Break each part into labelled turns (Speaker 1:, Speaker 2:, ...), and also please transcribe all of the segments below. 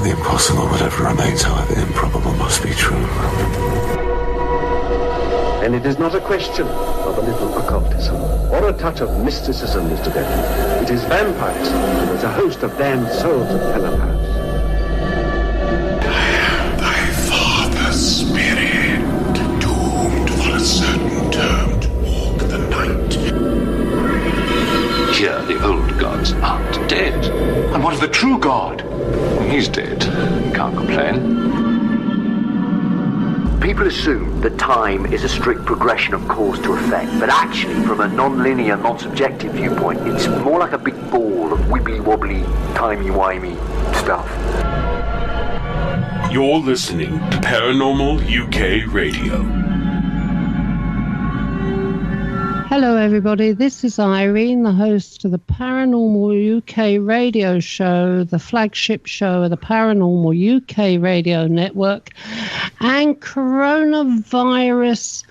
Speaker 1: about the impossible, whatever remains, however improbable, must be true.
Speaker 2: And it is not a question of a little occultism or a touch of mysticism, Mr. Benton. It is vampires, and there's a host of damned souls at Pelham House.
Speaker 3: I am thy father's spirit, doomed for a certain term to walk the night.
Speaker 4: Here, the old gods aren't dead.
Speaker 5: And what of the true god?
Speaker 4: He's dead. Can't complain.
Speaker 6: People assume that time is a strict progression of cause to effect, but actually, from a non-linear, non-subjective viewpoint, it's more like a big ball of wibbly-wobbly, timey-wimey stuff.
Speaker 7: You're listening to Paranormal UK Radio.
Speaker 8: Hello everybody, this is Irene, the host of the Paranormal UK radio show, the flagship show of the Paranormal UK radio network, and coronavirus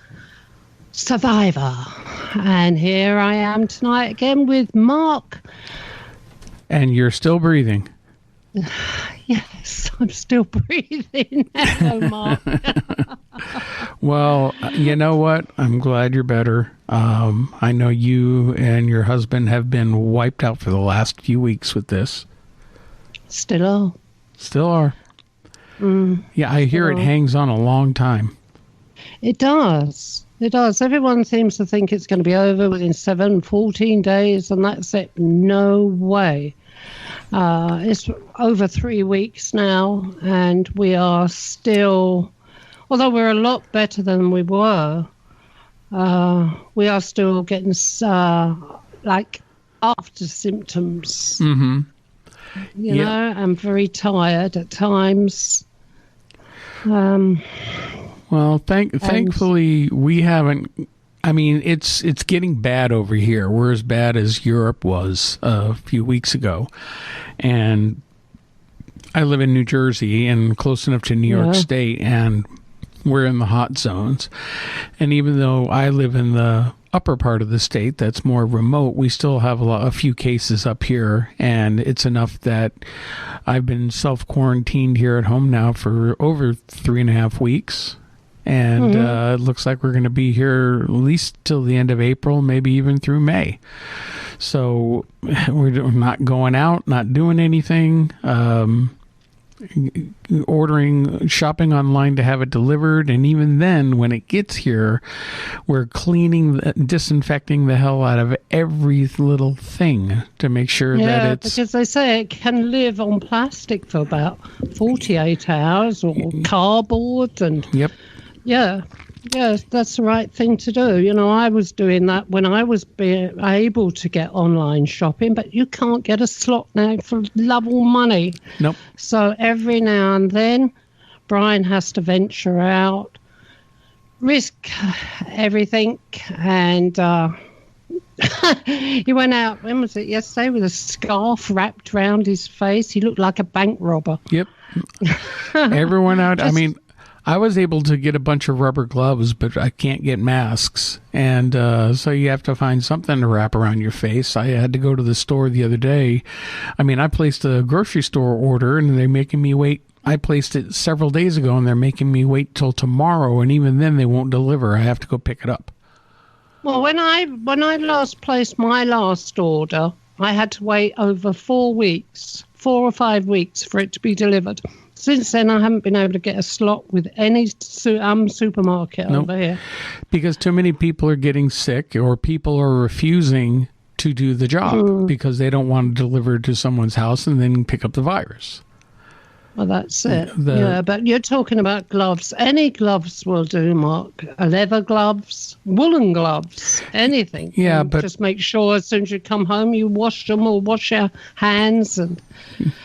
Speaker 8: survivor. And here I am tonight again with Mark.
Speaker 9: And you're still breathing.
Speaker 8: Yes, I'm still breathing. Hello, Mark.
Speaker 9: Well, you know what? I'm glad you're better. I know you and your husband have been wiped out for the last few weeks with this.
Speaker 8: Still are.
Speaker 9: Still are. Yeah, I hear it hangs on a long time.
Speaker 8: It does. It does. Everyone seems to think it's going to be over within 14 days, and that's it. No way. It's over 3 weeks now, and we are still, although we're a lot better than we were, we are still getting like after symptoms.
Speaker 9: Mm-hmm.
Speaker 8: You know, I'm very tired at times.
Speaker 9: Well, thankfully we haven't. I mean, it's getting bad over here. We're as bad as Europe was a few weeks ago. And I live in New Jersey and close enough to New York State, and we're in the hot zones. And even though I live in the upper part of the state that's more remote, we still have a few cases up here, and it's enough that I've been self-quarantined here at home now for over 3.5 weeks. And it looks like we're going to be here at least till the end of April, maybe even through May. So we're not going out, not doing anything, shopping online to have it delivered. And even then, when it gets here, we're disinfecting the hell out of every little thing to make sure that it's...
Speaker 8: because they say it can live on plastic for about 48 hours or cardboard and...
Speaker 9: Yep.
Speaker 8: Yeah, that's the right thing to do. You know, I was doing that when I was able to get online shopping, but you can't get a slot now for love or money.
Speaker 9: Nope.
Speaker 8: So every now and then, Brian has to venture out, risk everything, and he went out, when was it, yesterday, with a scarf wrapped around his face. He looked like a bank robber.
Speaker 9: Yep. Everyone out, I mean... I was able to get a bunch of rubber gloves, but I can't get masks. And so you have to find something to wrap around your face. I had to go to the store the other day. I mean, I placed a grocery store order, and they're making me wait. I placed it several days ago, and they're making me wait till tomorrow. And even then, they won't deliver. I have to go pick it up.
Speaker 8: Well, when I last placed my last order, I had to wait over 4 or 5 weeks for it to be delivered. Since then, I haven't been able to get a slot with any supermarket over here.
Speaker 9: Because too many people are getting sick, or people are refusing to do the job because they don't want to deliver to someone's house and then pick up the virus.
Speaker 8: Well, that's it. Yeah, but you're talking about gloves. Any gloves will do, Mark. Leather gloves, woolen gloves, anything.
Speaker 9: Yeah,
Speaker 8: and
Speaker 9: but...
Speaker 8: just make sure as soon as you come home, you wash them or wash your hands. And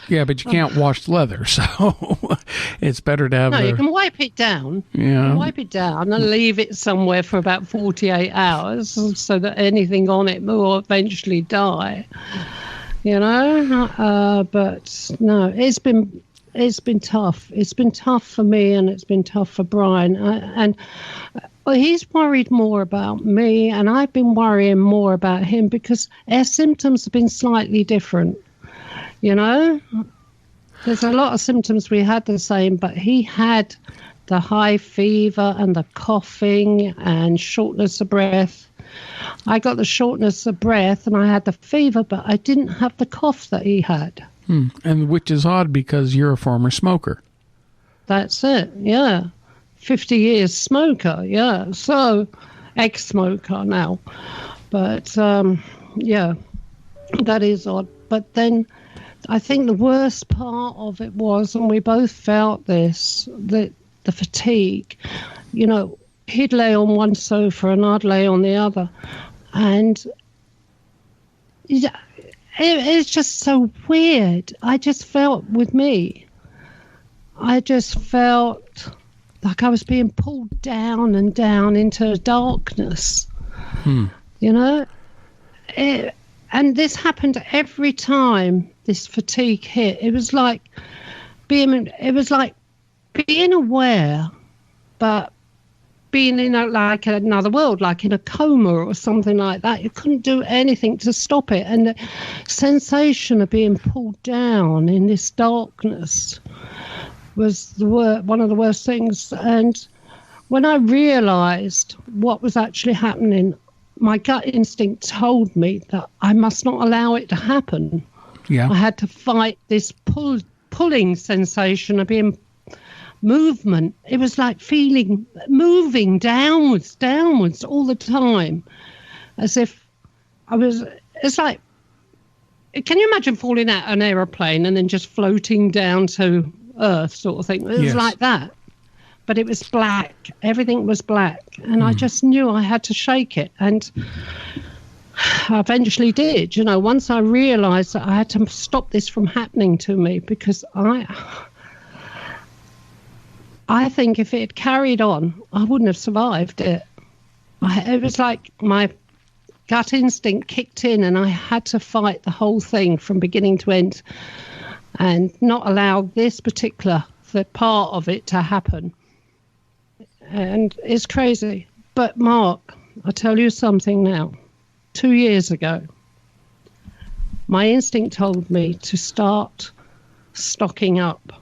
Speaker 9: yeah, but you can't wash leather, so it's better to have...
Speaker 8: No, you can wipe it down.
Speaker 9: Yeah.
Speaker 8: You can wipe it down and leave it somewhere for about 48 hours so that anything on it will eventually die. You know? But no, it's been tough. It's been tough for me, and it's been tough for Brian. And he's worried more about me, and I've been worrying more about him because our symptoms have been slightly different, you know? There's a lot of symptoms we had the same, but he had the high fever and the coughing and shortness of breath. I got the shortness of breath and I had the fever, but I didn't have the cough that he had.
Speaker 9: And which is odd because you're a former smoker.
Speaker 8: That's it, yeah. 50 years smoker, yeah. So, ex-smoker now. But, yeah, that is odd. But then I think the worst part of it was, and we both felt this, that the fatigue, you know, he'd lay on one sofa and I'd lay on the other. And it's just so weird. I just felt with me, I just felt like I was being pulled down and down into darkness. You know? And this happened every time this fatigue hit. It was like being aware, but being in like another world, like in a coma or something like that. You couldn't do anything to stop it. And the sensation of being pulled down in this darkness was one of the worst things. And when I realized what was actually happening, my gut instinct told me that I must not allow it to happen.
Speaker 9: Yeah.
Speaker 8: I had to fight this pulling sensation of being movement. It was like moving downwards all the time, as if it's like, can you imagine falling out an aeroplane and then just floating down to Earth sort of thing? It was like that. But it was black. Everything was black. And I just knew I had to shake it. And I eventually did. You know, once I realized that I had to stop this from happening to me, because I think if it had carried on, I wouldn't have survived it. It was like my gut instinct kicked in and I had to fight the whole thing from beginning to end and not allow this particular part of it to happen. And it's crazy. But Mark, I'll tell you something now. 2 years ago, my instinct told me to start stocking up.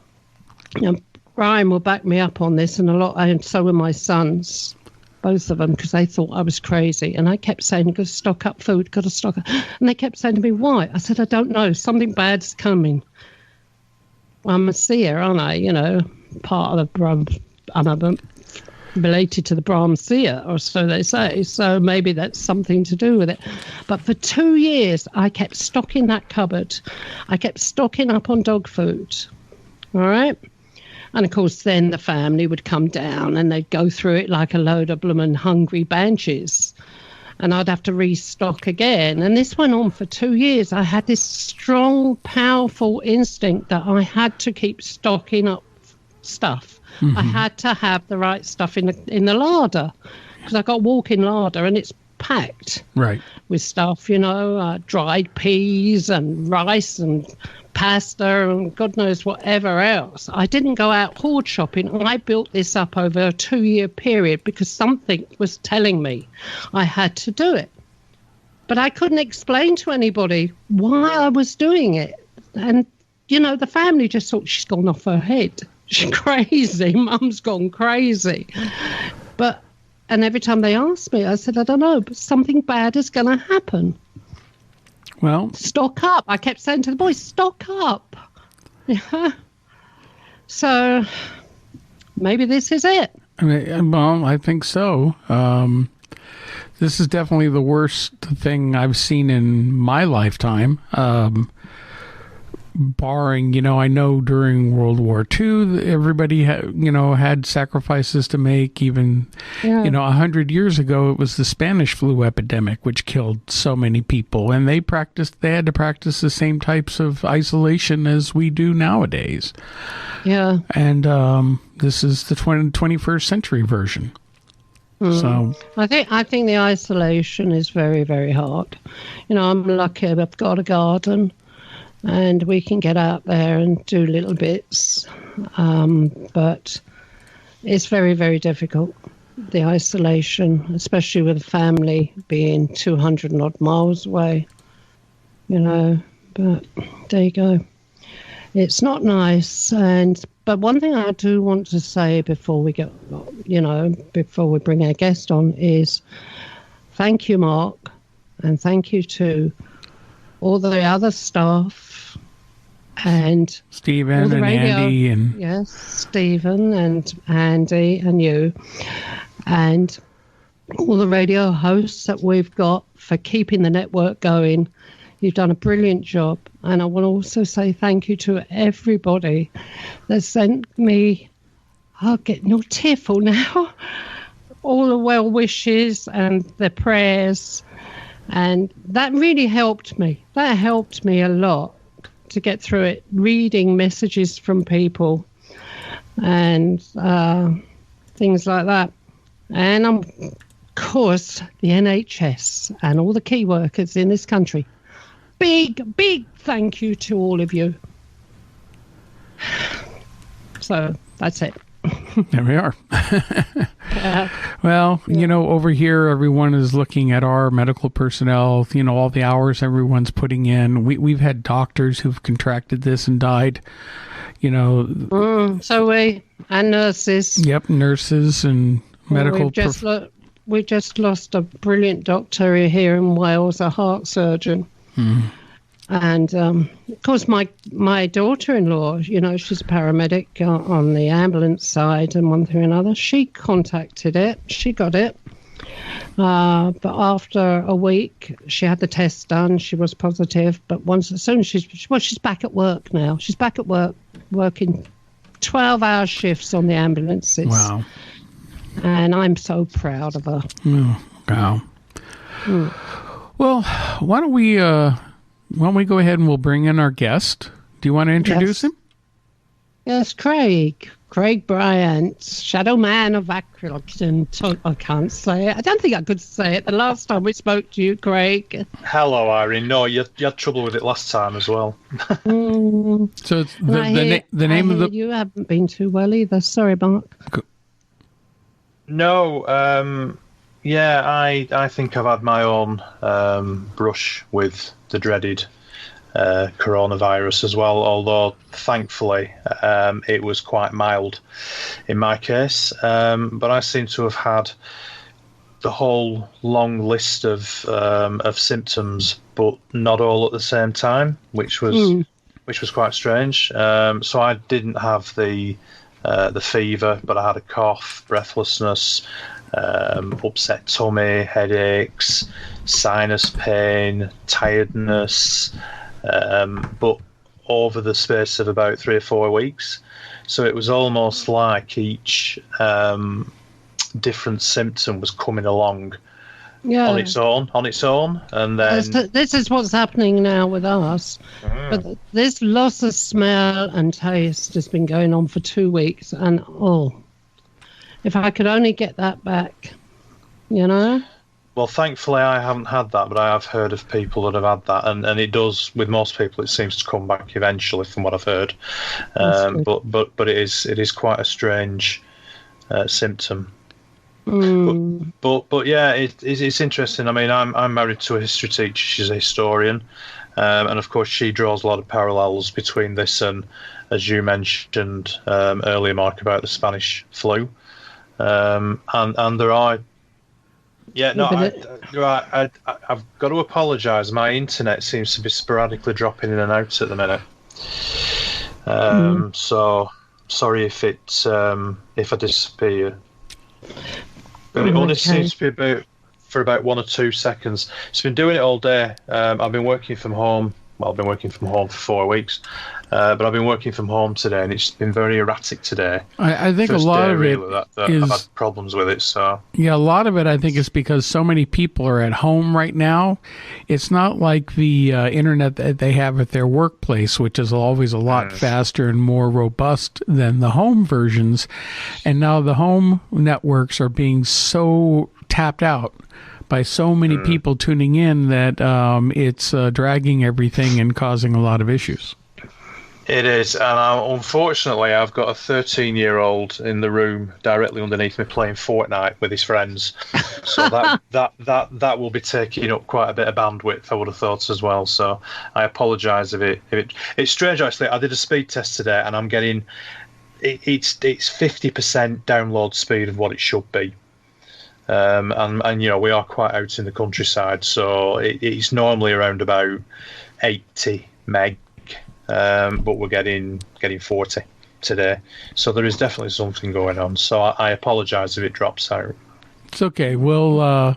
Speaker 8: And Brian will back me up on this, and so were my sons, both of them, because they thought I was crazy. And I kept saying, got to stock up food, got to stock up. And they kept saying to me, why? I said, I don't know. Something bad's coming. I'm a seer, aren't I? You know, part of the Brahms, I'm related to the Brahms seer, or so they say. So maybe that's something to do with it. But for 2 years, I kept stocking that cupboard. I kept stocking up on dog food. All right? And, of course, then the family would come down and they'd go through it like a load of bloomin' hungry banshees. And I'd have to restock again. And this went on for 2 years. I had this strong, powerful instinct that I had to keep stocking up stuff. Mm-hmm. I had to have the right stuff in the larder, because I got walk-in larder and it's packed with stuff, you know, dried peas and rice and pasta and God knows whatever else. I didn't go out hoard shopping. I built this up over a 2-year period because something was telling me I had to do it. But I couldn't explain to anybody why I was doing it. And, you know, the family just thought she's gone off her head. She's crazy. Mum's gone crazy. And every time they asked me, I said, I don't know, but something bad is going to happen.
Speaker 9: Well,
Speaker 8: stock up. I kept saying to the boys, stock up. Yeah. So maybe this is it.
Speaker 9: Well, I think so. This is definitely the worst thing I've seen in my lifetime. Barring, you know, I know during World War II, everybody had sacrifices to make. Even, 100 years ago, it was the Spanish flu epidemic, which killed so many people. And they had to practice the same types of isolation as we do nowadays.
Speaker 8: Yeah.
Speaker 9: And this is the 21st century version. So
Speaker 8: I think the isolation is very, very hard. You know, I'm lucky I've got a garden. And we can get out there and do little bits. But it's very, very difficult, the isolation, especially with a family being 200 and odd miles away, you know. But there you go. It's not nice. But one thing I do want to say before we before we bring our guest on is thank you, Mark, and thank you to all the other staff and
Speaker 9: Stephen and Andy and
Speaker 8: yes, Stephen and Andy and you and all the radio hosts that we've got for keeping the network going. You've done a brilliant job. And I want to also say thank you to everybody that sent me, I'm getting all tearful now, all the well wishes and the prayers. And that really helped me. That helped me a lot to get through it, reading messages from people and things like that. And of course, the NHS and all the key workers in this country. Big, big thank you to all of you. So that's it.
Speaker 9: There we are. Well, over here, everyone is looking at our medical personnel, all the hours everyone's putting in. We've had doctors who've contracted this and died,
Speaker 8: So and nurses.
Speaker 9: Yep, nurses and medical.
Speaker 8: We just lost a brilliant doctor here in Wales, a heart surgeon. And of course, my daughter-in-law, she's a paramedic on the ambulance side, and one thing or another, she contacted it. She got it. But after a week, she had the test done. She was positive. But as soon as she's back at work now. She's back at work, working 12-hour shifts on the ambulances.
Speaker 9: Wow.
Speaker 8: And I'm so proud of her.
Speaker 9: Oh, wow. Well, why don't we go ahead and we'll bring in our guest? Do you want to introduce him?
Speaker 8: Yes, Craig Bryant, Shadow Man of Accusations. I can't say it. I don't think I could say it the last time we spoke to you, Craig.
Speaker 10: Hello, Irene. No, you had trouble with it last time as well.
Speaker 9: So it's the name of the...
Speaker 8: You haven't been too well either. Sorry, Mark.
Speaker 10: No, I think I've had my own brush with the dreaded coronavirus as well, although thankfully it was quite mild in my case. But I seem to have had the whole long list of symptoms, but not all at the same time, which was quite strange. So I didn't have the fever, but I had a cough, breathlessness, upset tummy, headaches, sinus pain, tiredness, but over the space of about 3 or 4 weeks. So it was almost like each different symptom was coming along on its own, and then
Speaker 8: this is what's happening now with us. But this loss of smell and taste has been going on for 2 weeks, and if I could only get that back,
Speaker 10: Well, thankfully I haven't had that, but I have heard of people that have had that, and it does, with most people, it seems to come back eventually, from what I've heard. But it is quite a strange symptom. But yeah, it's interesting. I mean, I'm married to a history teacher. She's a historian, and of course she draws a lot of parallels between this and, as you mentioned earlier, Mark, about the Spanish flu, and there are. Yeah, no, I've got to apologise. My internet seems to be sporadically dropping in and out at the minute. So sorry if I disappear. But it only seems to be for about 1 or 2 seconds. It's been doing it all day. I've been working from home. Well, I've been working from home for 4 weeks. But I've been working from home today, and it's been very erratic today.
Speaker 9: I think
Speaker 10: First
Speaker 9: a lot
Speaker 10: day,
Speaker 9: of
Speaker 10: really,
Speaker 9: it
Speaker 10: that
Speaker 9: is...
Speaker 10: I've had problems with it. So
Speaker 9: yeah, a lot of it I think is because so many people are at home right now. It's not like the internet that they have at their workplace, which is always a lot faster and more robust than the home versions. And now the home networks are being so tapped out by so many people tuning in that it's dragging everything and causing a lot of issues.
Speaker 10: It is, and unfortunately, I've got a 13-year-old in the room directly underneath me playing Fortnite with his friends. So that will be taking up quite a bit of bandwidth, I would have thought as well. So I apologise if it's strange actually. I did a speed test today, and I'm getting it's 50% download speed of what it should be. And you know, we are quite out in the countryside, so it's normally around about 80 meg. But we're getting 40 today, so there is definitely something going on. So I apologise if it drops out.
Speaker 9: It's okay. We'll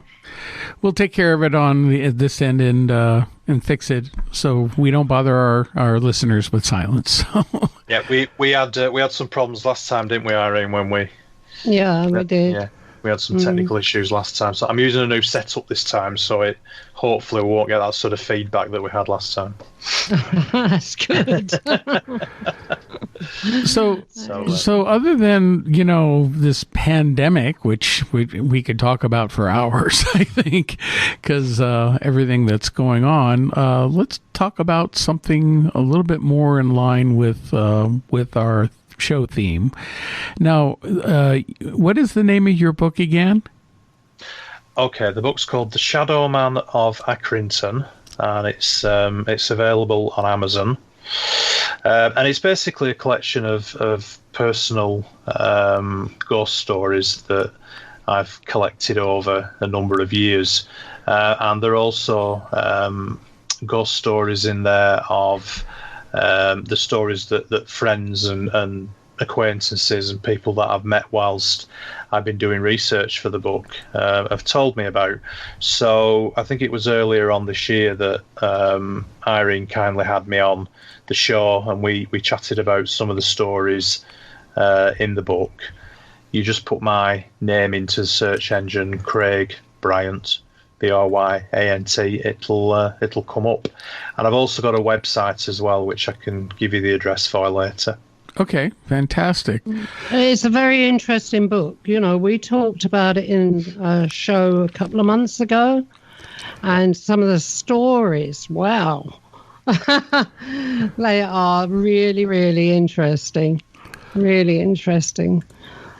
Speaker 9: take care of it on this end and fix it so we don't bother our listeners with silence.
Speaker 10: Yeah, we had some problems last time, didn't we, Irene? When we
Speaker 8: we did.
Speaker 10: Yeah, we had some technical issues last time. So I'm using a new setup this time, so it hopefully won't get that sort of feedback that we had last time.
Speaker 8: That's good.
Speaker 9: So other than, you know, this pandemic, which we could talk about for hours, I think, because everything that's going on, let's talk about something a little bit more in line with our show theme. Now, what is the name of your book again?
Speaker 10: Okay, the book's called The Shadow Man of Accrington, and it's available on Amazon. And it's basically a collection of personal ghost stories that I've collected over a number of years. And there are also ghost stories in there of the stories that friends and acquaintances and people that I've met whilst I've been doing research for the book have told me about. So I think it was earlier on this year that Irene kindly had me on the show, and we chatted about some of the stories in the book. You just put my name into the search engine, Craig Bryant, Bryant, it'll come up. And I've also got a website as well, which I can give you the address for later.
Speaker 9: Okay, fantastic.
Speaker 8: It's a very interesting book. You know, we talked about it in a show a couple of months ago, and some of the stories, wow. They are really, really interesting. Really interesting.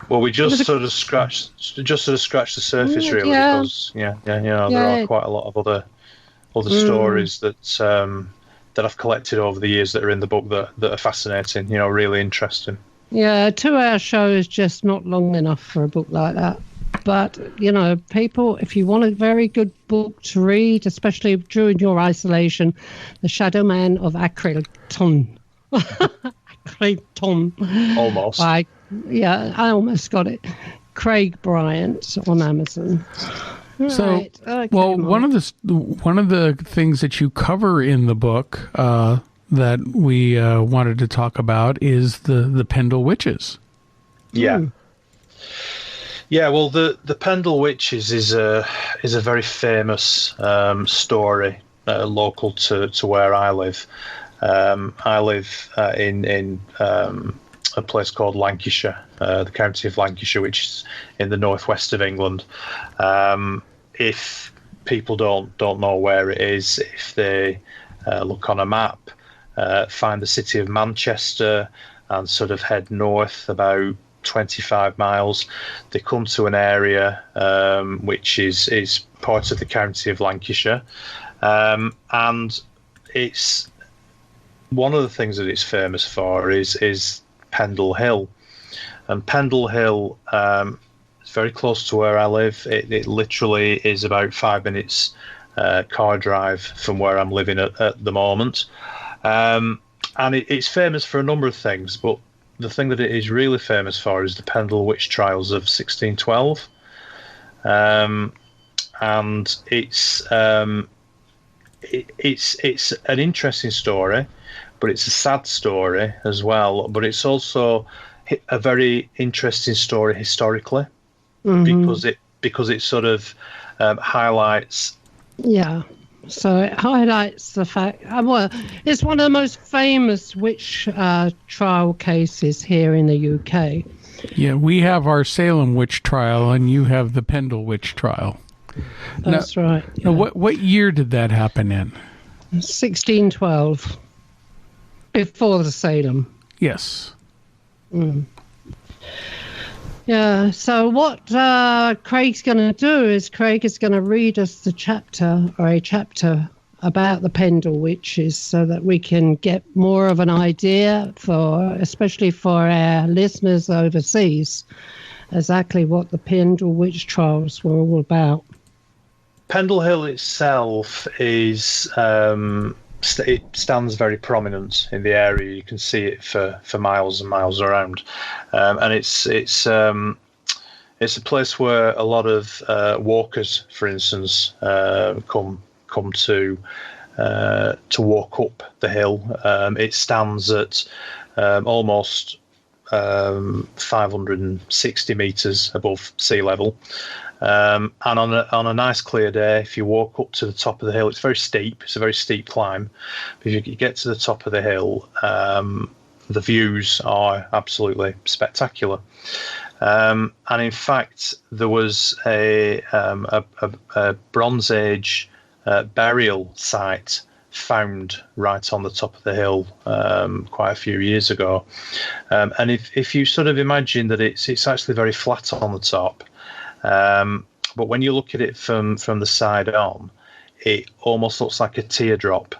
Speaker 10: Well, we just sort of scratched the surface, really, because there are quite a lot of other stories that I've collected over the years that are in the book that are fascinating. You know, really interesting. Yeah, a
Speaker 8: 2-hour show is just not long enough for a book like that. But you know, people, if you want a very good book to read, especially during your isolation, The Shadow Man of Accrington. Accrington.
Speaker 10: Almost.
Speaker 8: I almost got it. Craig Bryant on Amazon.
Speaker 9: So,
Speaker 8: right. Okay,
Speaker 9: well, one of the things that you cover in the book that we wanted to talk about is the Pendle Witches.
Speaker 10: Yeah. Yeah, well, the Pendle Witches is a very famous story local to where I live. I live in a place called Lancashire, the county of Lancashire, which is in the northwest of England. If people don't know where it is, if they look on a map, find the city of Manchester and sort of head north about 25 miles, they come to an area which is part of the county of Lancashire, and it's one of the things that it's famous for is Pendle Hill. And Pendle Hill is very close to where I live. It literally is about 5 minutes car drive from where I'm living at the moment. And it's famous for a number of things, but the thing that it is really famous for is the Pendle Witch Trials of 1612. And it's an interesting story, but it's a sad story as well. But it's also a very interesting story historically, because it sort of highlights.
Speaker 8: Yeah. So it highlights the fact, well, it's one of the most famous witch trial cases here in the UK.
Speaker 9: Yeah, we have our Salem witch trial, and you have the Pendle witch trial.
Speaker 8: That's right. Yeah.
Speaker 9: Now, what year did that happen in?
Speaker 8: 1612. before the Salem.
Speaker 9: Yes.
Speaker 8: Yeah, so what Craig's going to do is Craig is going to read us a chapter about the Pendle Witches so that we can get more of an idea especially for our listeners overseas, exactly what the Pendle Witch trials were all about.
Speaker 10: Pendle Hill itself is it stands very prominent in the area. You can see it for miles and miles around, and it's a place where a lot of walkers, for instance, come to walk up the hill. It stands at almost 560 meters above sea level. And on a nice clear day, if you walk up to the top of the hill, it's very steep. It's a very steep climb. But if you get to the top of the hill, the views are absolutely spectacular. And in fact, there was a Bronze Age burial site found right on the top of the hill quite a few years ago. And if you sort of imagine that it's actually very flat on the top. But when you look at it from the side on, it almost looks like a teardrop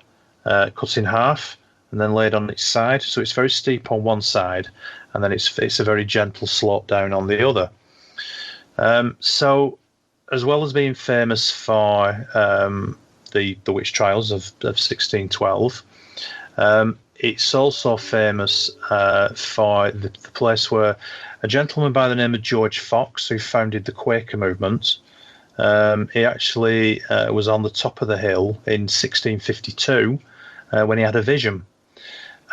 Speaker 10: cut in half and then laid on its side. So it's very steep on one side, and then it's a very gentle slope down on the other. So as well as being famous for the witch trials of 1612, it's also famous for the place where a gentleman by the name of George Fox, who founded the Quaker movement, he actually was on the top of the hill in 1652 when he had a vision,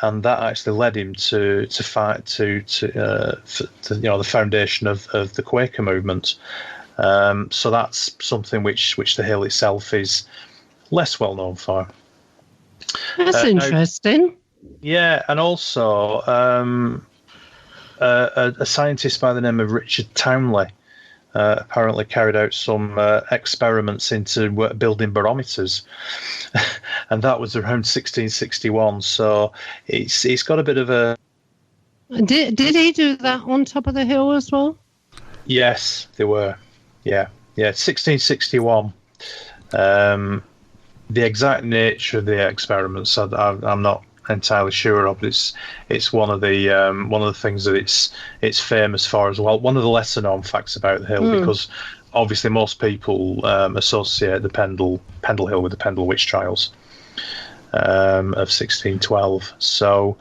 Speaker 10: and that actually led him to fight to the foundation of the Quaker movement. So that's something which the hill itself is less well known for.
Speaker 8: That's interesting.
Speaker 10: Yeah, and also a scientist by the name of Richard Townley apparently carried out some experiments into building barometers, and that was around 1661. So it's got a bit of a.
Speaker 8: Did he do that on top of the hill as well?
Speaker 10: Yes, they were. Yeah, 1661. The exact nature of the experiments, I'm not entirely sure of. It's one of the things that it's famous for as well. One of the lesser known facts about the hill, because obviously most people associate the Pendle Hill with the Pendle Witch trials of 1612. So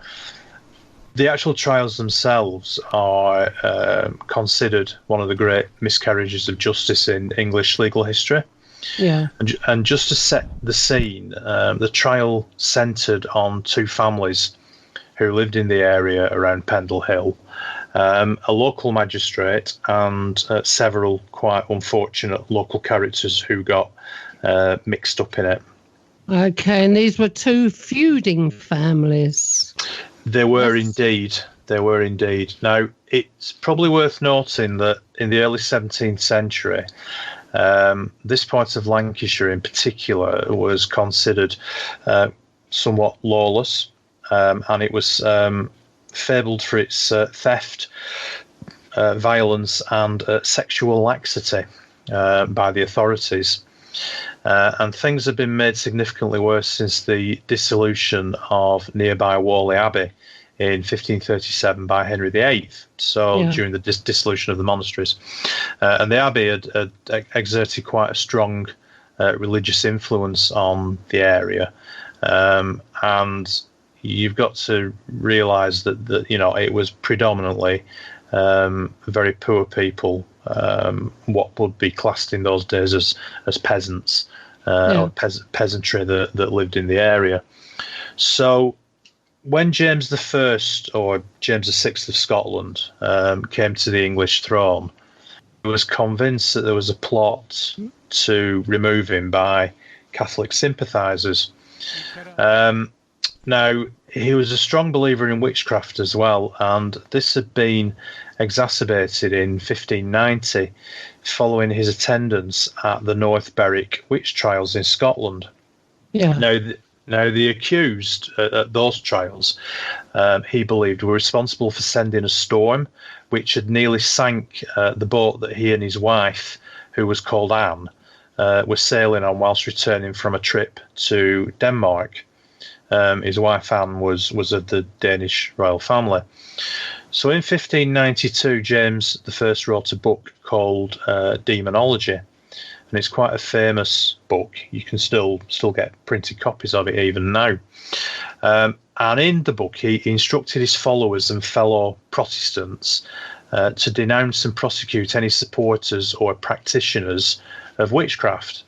Speaker 10: the actual trials themselves are considered one of the great miscarriages of justice in English legal history.
Speaker 8: Yeah.
Speaker 10: And just to set the scene, the trial centred on two families who lived in the area around Pendle Hill, a local magistrate and several quite unfortunate local characters who got mixed up in it.
Speaker 8: Okay, and these were two feuding families.
Speaker 10: They were indeed. Now, it's probably worth noting that in the early 17th century, this part of Lancashire in particular was considered somewhat lawless, and it was fabled for its theft, violence and sexual laxity by the authorities. And things have been made significantly worse since the dissolution of nearby Whalley Abbey in 1537 by Henry VIII, during the dissolution of the monasteries. And the abbey had exerted quite a strong religious influence on the area. And you've got to realise that it was predominantly very poor people, what would be classed in those days as peasants, or peasantry that lived in the area. So when James I, or James VI of Scotland, came to the English throne, he was convinced that there was a plot to remove him by Catholic sympathisers. Now, he was a strong believer in witchcraft as well, and this had been exacerbated in 1590 following his attendance at the North Berwick witch trials in Scotland.
Speaker 8: Yeah.
Speaker 10: Now, the accused at those trials, he believed, were responsible for sending a storm which had nearly sank the boat that he and his wife, who was called Anne, were sailing on whilst returning from a trip to Denmark. His wife Anne was of the Danish royal family. So in 1592, James I wrote a book called Demonology, and it's quite a famous book. You can still get printed copies of it even now. And in the book, he instructed his followers and fellow Protestants to denounce and prosecute any supporters or practitioners of witchcraft.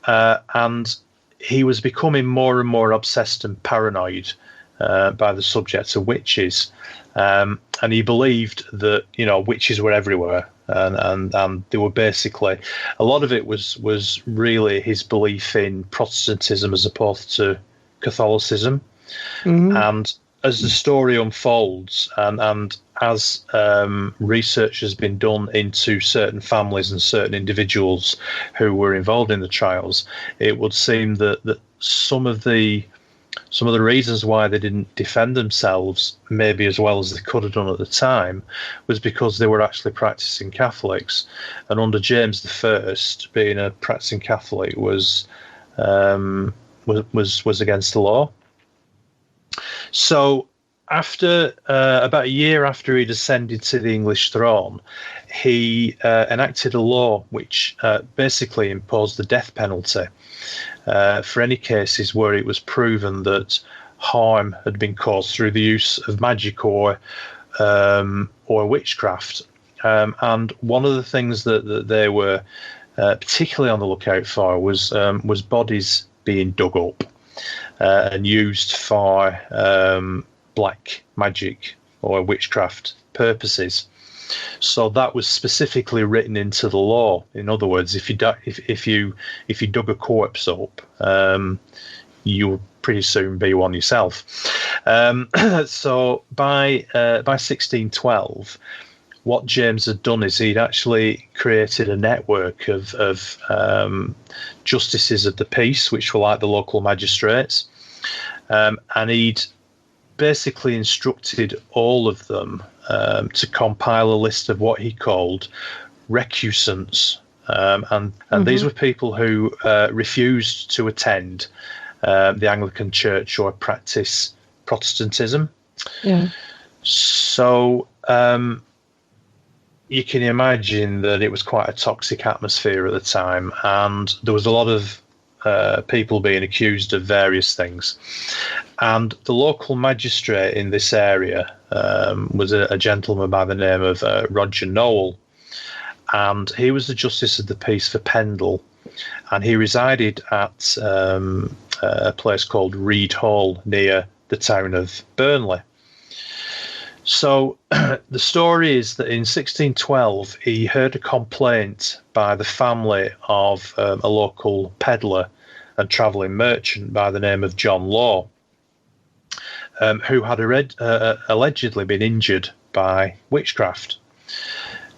Speaker 10: And he was becoming more and more obsessed and paranoid by the subject of witches. And he believed that, witches were everywhere. And they were basically, a lot of it was really his belief in Protestantism as opposed to Catholicism. Mm-hmm. And as the story unfolds and as research has been done into certain families and certain individuals who were involved in the trials, it would seem that some of the reasons why they didn't defend themselves maybe as well as they could have done at the time was because they were actually practicing Catholics, and under James I, being a practicing Catholic was against the law. So after about a year after he'd ascended to the English throne, he enacted a law which basically imposed the death penalty for any cases where it was proven that harm had been caused through the use of magic or witchcraft. And one of the things that they were particularly on the lookout for was bodies being dug up and used for black magic or witchcraft purposes. So that was specifically written into the law. In other words, if you dug a corpse up, you would pretty soon be one yourself. So by 1612, what James had done is he'd actually created a network of justices of the peace, which were like the local magistrates, and he'd basically instructed all of them to compile a list of what he called recusants, and these were people who refused to attend the Anglican Church or practice Protestantism. Yeah. So you can imagine that it was quite a toxic atmosphere at the time, and there was a lot of people being accused of various things. And the local magistrate in this area was a gentleman by the name of Roger Nowell, and he was the Justice of the Peace for Pendle, and he resided at a place called Reed Hall near the town of Burnley. So the story is that in 1612 he heard a complaint by the family of a local peddler and travelling merchant by the name of John Law, who had allegedly been injured by witchcraft.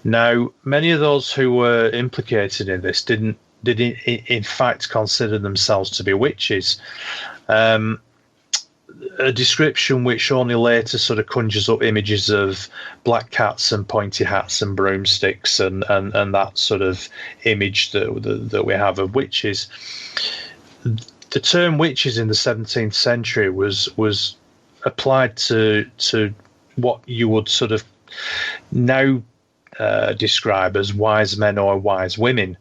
Speaker 10: Now, many of those who were implicated in this didn't in fact consider themselves to be witches. A description which only later sort of conjures up images of black cats and pointy hats and broomsticks and that sort of image that we have of witches. The term witches in the 17th century was applied to what you would sort of now describe as wise men or wise women.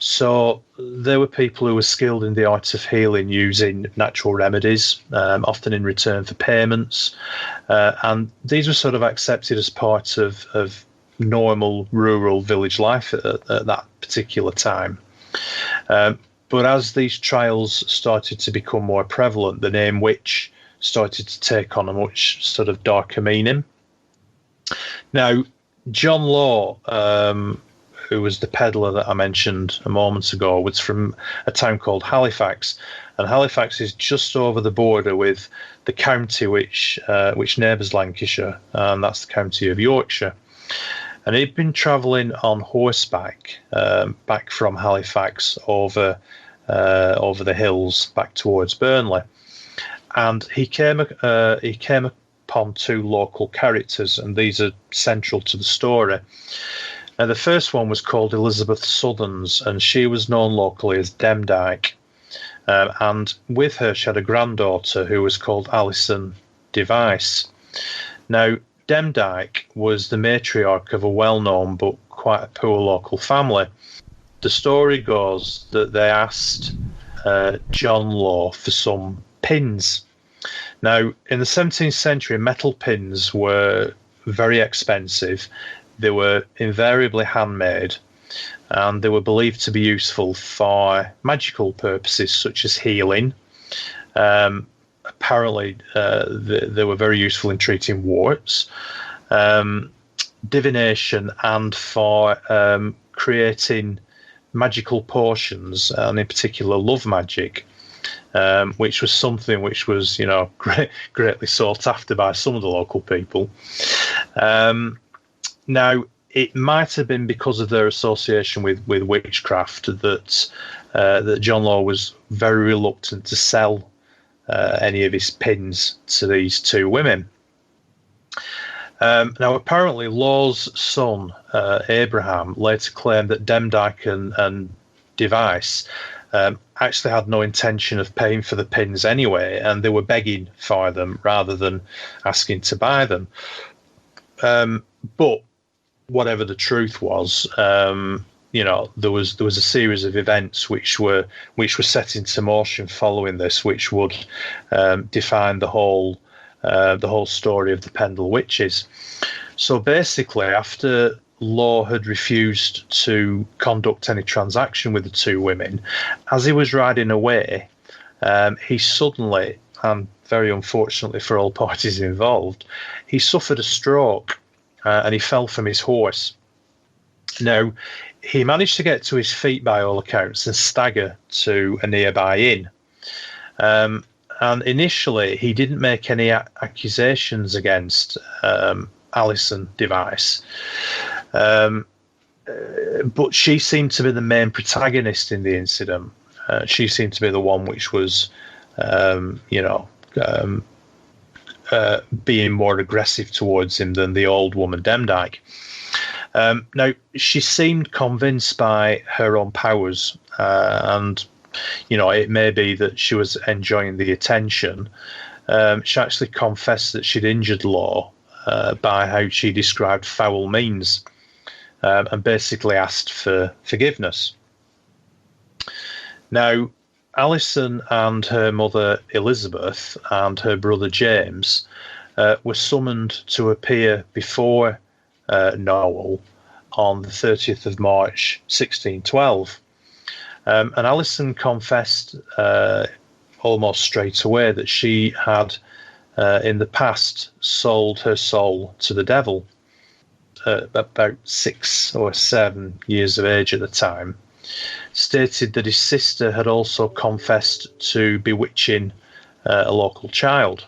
Speaker 10: So there were people who were skilled in the art of healing using natural remedies, often in return for payments. And these were sort of accepted as part of normal rural village life at that particular time. But as these trials started to become more prevalent, the name witch started to take on a much sort of darker meaning. Now, John Law, who was the peddler that I mentioned a moment ago, was from a town called Halifax, and Halifax is just over the border with the county which neighbours Lancashire, and that's the county of Yorkshire. And he'd been travelling on horseback back from Halifax over the hills back towards Burnley. and he came upon two local characters, and these are central to the story. Now, the first one was called Elizabeth Southerns, and she was known locally as Demdike. And with her, she had a granddaughter who was called Alison Device. Now, Demdike was the matriarch of a well-known but quite a poor local family. The story goes that they asked John Law for some pins. Now, in the 17th century, metal pins were very expensive. They were invariably handmade, and they were believed to be useful for magical purposes such as healing. Apparently, they were very useful in treating warts, divination, and for creating magical potions, and in particular love magic, which was something which was, greatly sought after by some of the local people. Now, it might have been because of their association with witchcraft that John Law was very reluctant to sell any of his pins to these two women. Now, apparently, Law's son, Abraham, later claimed that Demdike and Device actually had no intention of paying for the pins anyway, and they were begging for them rather than asking to buy them. But whatever the truth was, there was a series of events which were set into motion following this, which would define the whole story of the Pendle Witches. So basically, after Law had refused to conduct any transaction with the two women, as he was riding away, he suddenly, and very unfortunately for all parties involved, he suffered a stroke and he fell from his horse. Now, he managed to get to his feet by all accounts and stagger to a nearby inn. And initially, he didn't make any accusations against Alison Device. But she seemed to be the main protagonist in the incident. She seemed to be the one which was, being more aggressive towards him than the old woman Demdike. Now, she seemed convinced by her own powers, and it may be that she was enjoying the attention. She actually confessed that she'd injured Law by how she described foul means, and basically asked for forgiveness. Now, Alison and her mother Elizabeth and her brother James were summoned to appear before Noel on the 30th of March 1612. And Alison confessed almost straight away that she had in the past sold her soul to the devil, about 6 or 7 years of age at the time. Stated that his sister had also confessed to bewitching a local child.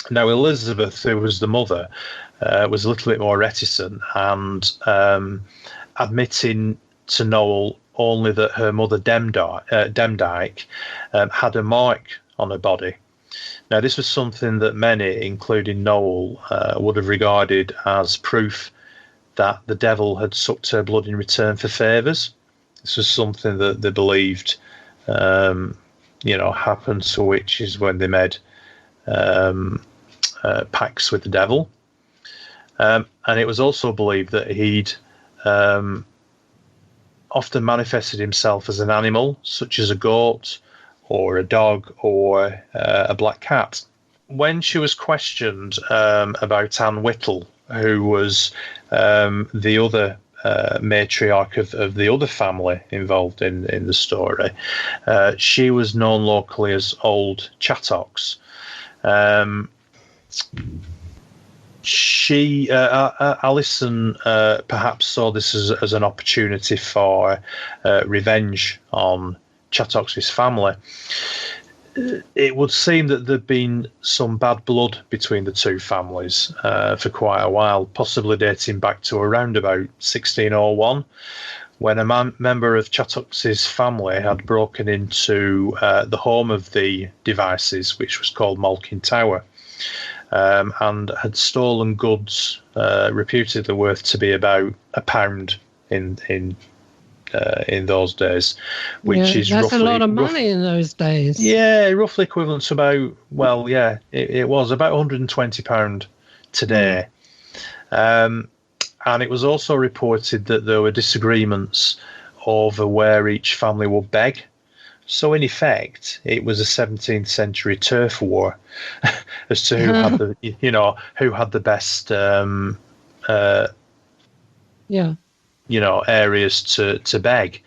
Speaker 10: Now, Elizabeth, who was the mother, was a little bit more reticent and admitting to Noel only that her mother Demdike had a mark on her body. Now, this was something that many, including Noel, would have regarded as proof that the devil had sucked her blood in return for favours. This was something that they believed, happened to witches when they made pacts with the devil. And it was also believed that he'd often manifested himself as an animal, such as a goat or a dog or a black cat. When she was questioned about Anne Whittle, who was the other matriarch of the other family involved in the story, she was known locally as Old Chattox. Alison perhaps saw this as an opportunity for revenge on Chattox's family. It would seem that there'd been some bad blood between the two families for quite a while, possibly dating back to around about 1601, when a member of Chattox's family had broken into the home of the Devices, which was called Malkin Tower, and had stolen goods reputedly worth to be about £1 in those days, which is
Speaker 8: that's
Speaker 10: roughly
Speaker 8: a lot of money in those days.
Speaker 10: Yeah, roughly equivalent to about, well, yeah, it was about £120 today. And it was also reported that there were disagreements over where each family would beg. So in effect, it was a 17th century turf war as to who had the, who had the best, areas to beg.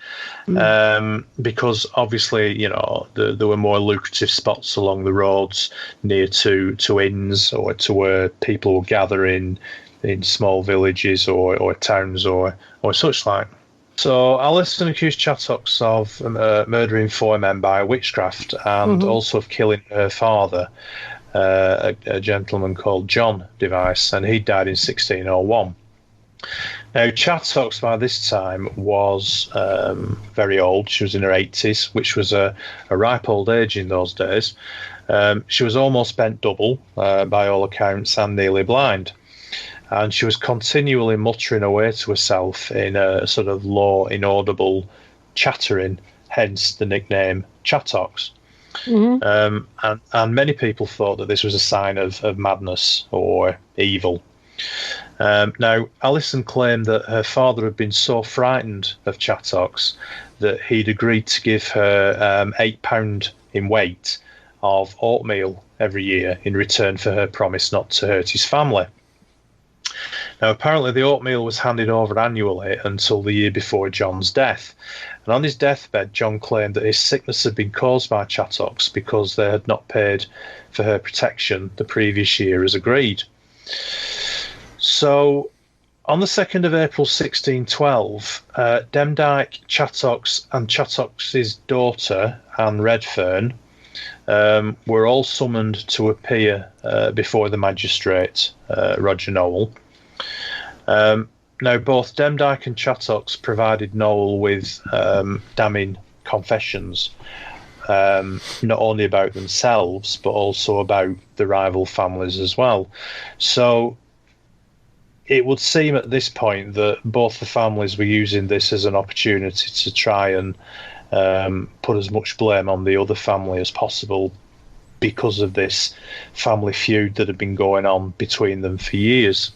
Speaker 10: Because obviously, there were more lucrative spots along the roads near to inns or to where people would gather in small villages or towns or such like. So Alison accused Chattox of murdering 4 men by witchcraft and also of killing her father, a gentleman called John Device, and he died in 1601. Now, Chattox by this time was very old. She was in her 80s, which was a ripe old age in those days. She was almost bent double, by all accounts, and nearly blind. And she was continually muttering away to herself in a sort of low, inaudible chattering, hence the nickname Chattox. And many people thought that this was a sign of madness or evil. Now, Alison claimed that her father had been so frightened of Chattox that he'd agreed to give her £8 in weight of oatmeal every year in return for her promise not to hurt his family. Now, apparently the oatmeal was handed over annually until the year before John's death. And on his deathbed, John claimed that his sickness had been caused by Chattox because they had not paid for her protection the previous year as agreed. So, on the 2nd of April 1612, Demdike, Chattox and Chattox's daughter, Anne Redfern, were all summoned to appear before the magistrate, Roger Nowell. Now, both Demdike and Chattox provided Nowell with damning confessions, not only about themselves, but also about the rival families as well. So it would seem at this point that both the families were using this as an opportunity to try and put as much blame on the other family as possible because of this family feud that had been going on between them for years.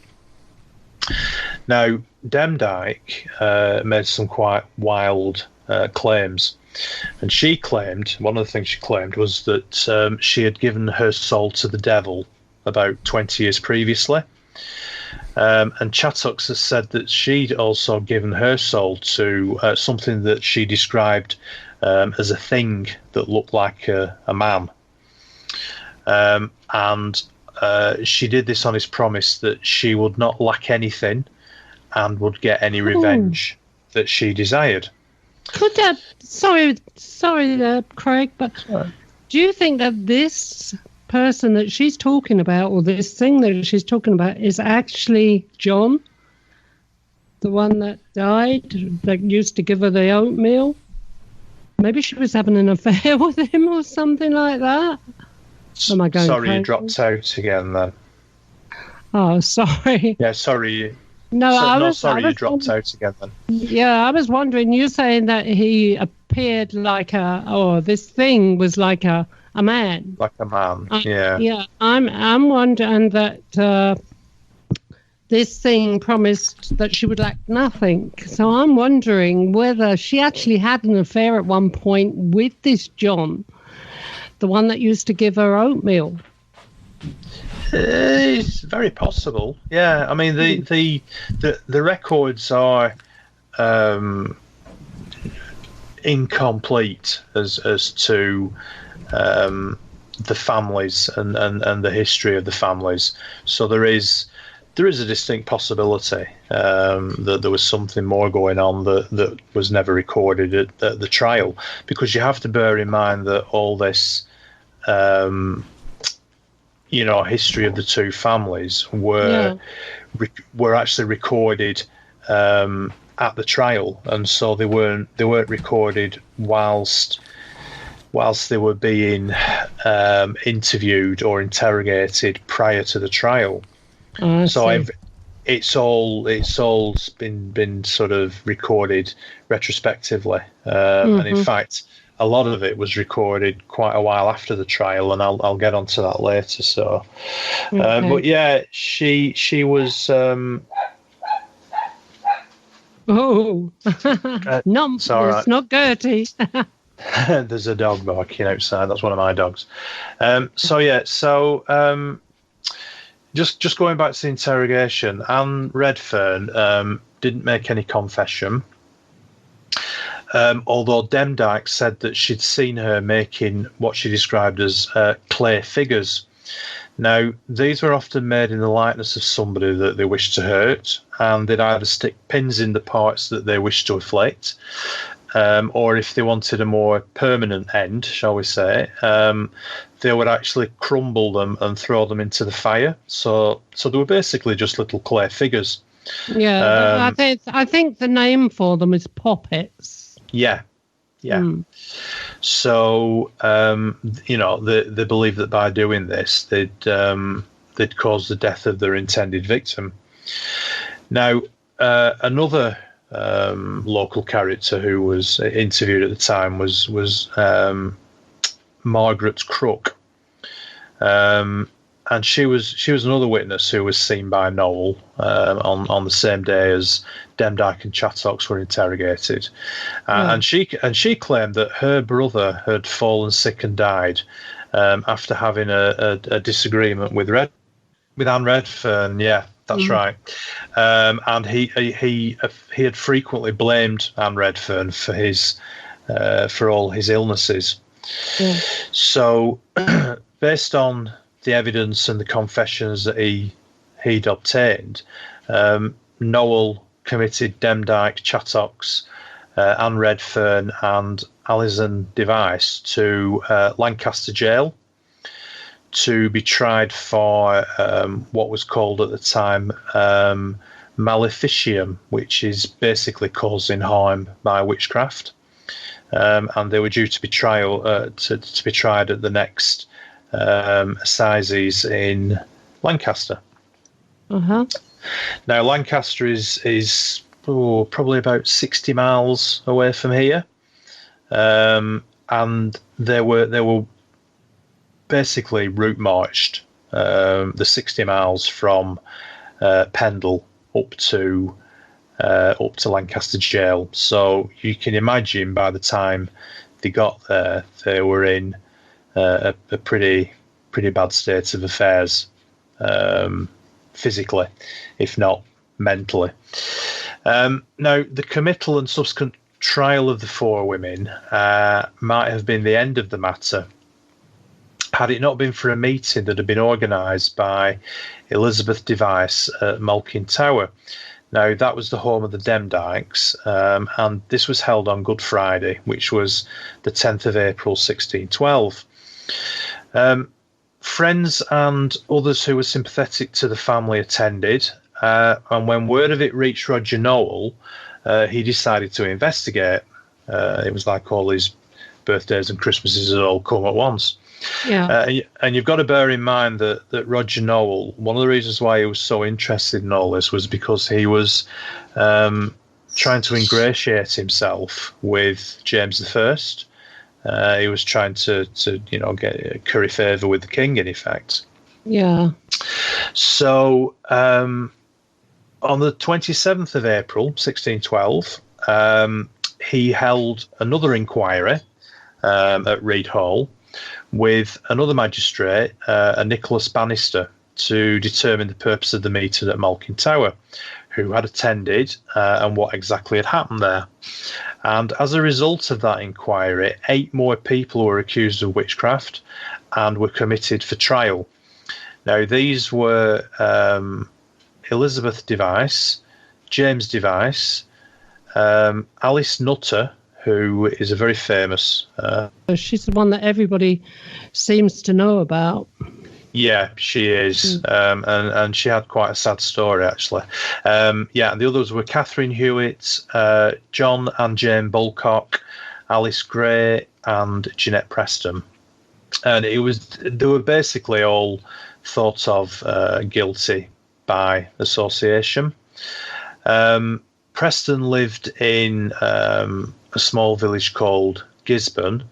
Speaker 10: Now, Demdike made some quite wild claims, and she claimed, one of the things she claimed was that she had given her soul to the devil about 20 years previously. And Chattox has said that she'd also given her soul to something that she described as a thing that looked like a man. And she did this on his promise that she would not lack anything and would get any revenge that she desired.
Speaker 8: Could that... Sorry, Craig, but do you think that this person that she's talking about, or this thing that she's talking about, is actually John, the one that died, that used to give her the oatmeal? Maybe she was having an affair with him or something like that. Am I going
Speaker 10: Sorry,
Speaker 8: crazy?
Speaker 10: You dropped out again then.
Speaker 8: Oh, sorry.
Speaker 10: Yeah, sorry.
Speaker 8: Sorry,
Speaker 10: you dropped out again then.
Speaker 8: Yeah, I was wondering, you're saying that he appeared like this thing was like a man.
Speaker 10: Like a man, yeah.
Speaker 8: Yeah, I'm wondering that this thing promised that she would lack nothing. So I'm wondering whether she actually had an affair at one point with this John, the one that used to give her oatmeal.
Speaker 10: It's very possible. Yeah, I mean the records are incomplete as to the families and the history of the families. So there is a distinct possibility that there was something more going on that was never recorded at the trial, because you have to bear in mind that all this history of the two families were actually recorded at the trial, and so they weren't recorded whilst they were being interviewed or interrogated prior to the trial. It's all been sort of recorded retrospectively, and in fact, a lot of it was recorded quite a while after the trial, and I'll get onto that later. So, but yeah, she was.
Speaker 8: Sorry, it's not Gertie.
Speaker 10: There's a dog barking outside. That's one of my dogs. Just going back to the interrogation, Anne Redfern didn't make any confession, although Demdike said that she'd seen her making what she described as clay figures. Now, these were often made in the likeness of somebody that they wished to hurt, and they'd either stick pins in the parts that they wished to afflict, or if they wanted a more permanent end, shall we say, they would actually crumble them and throw them into the fire. So they were basically just little clay figures.
Speaker 8: Yeah, I think the name for them is poppets.
Speaker 10: Yeah. So they believed that by doing this, they'd cause the death of their intended victim. Now, another local character who was interviewed at the time was Margaret Crook, and she was another witness who was seen by Noel on the same day as Demdike and Chattox were interrogated, and she claimed that her brother had fallen sick and died after having a disagreement with Anne Redfern. Yeah, that's right. And he had frequently blamed Anne Redfern for all his illnesses. Yeah. So, based on the evidence and the confessions that he'd obtained, Noel committed Demdike, Chattox, Anne Redfern, and Alison Device to Lancaster Jail to be tried for what was called at the time maleficium, which is basically causing harm by witchcraft. And they were due to be tried at the next assizes in Lancaster. Now, Lancaster is probably about 60 miles away from here, and they were basically route marched the 60 miles from Pendle up to Lancaster Jail. So you can imagine by the time they got there, they were in a pretty bad state of affairs, physically, if not mentally. Now, the committal and subsequent trial of the four women might have been the end of the matter had it not been for a meeting that had been organised by Elizabeth Device at Malkin Tower. Now, that was the home of the Demdikes, and this was held on Good Friday, which was the 10th of April, 1612. Friends and others who were sympathetic to the family attended, and when word of it reached Roger Noel, he decided to investigate. It was like all his birthdays and Christmases had all come at once. Yeah. And you've got to bear in mind that Roger Noel, one of the reasons why he was so interested in all this was because he was trying to ingratiate himself with James I. He was trying to curry favour with the king, in effect.
Speaker 8: Yeah.
Speaker 10: So on the 27th of April, 1612, he held another inquiry at Reed Hall with another magistrate, a Nicholas Bannister, to determine the purpose of the meeting at Malkin Tower, who had attended and what exactly had happened there. And as a result of that inquiry, 8 more people were accused of witchcraft and were committed for trial. Now, these were Elizabeth Device, James Device, Alice Nutter, who is a very famous...
Speaker 8: she's the one that everybody seems to know about.
Speaker 10: Yeah, she is, and she had quite a sad story actually. And the others were Catherine Hewitt, John and Jane Bulcock, Alice Gray, and Jeanette Preston, and they were basically all thought of guilty by association. Preston lived in a small village called Gisborne,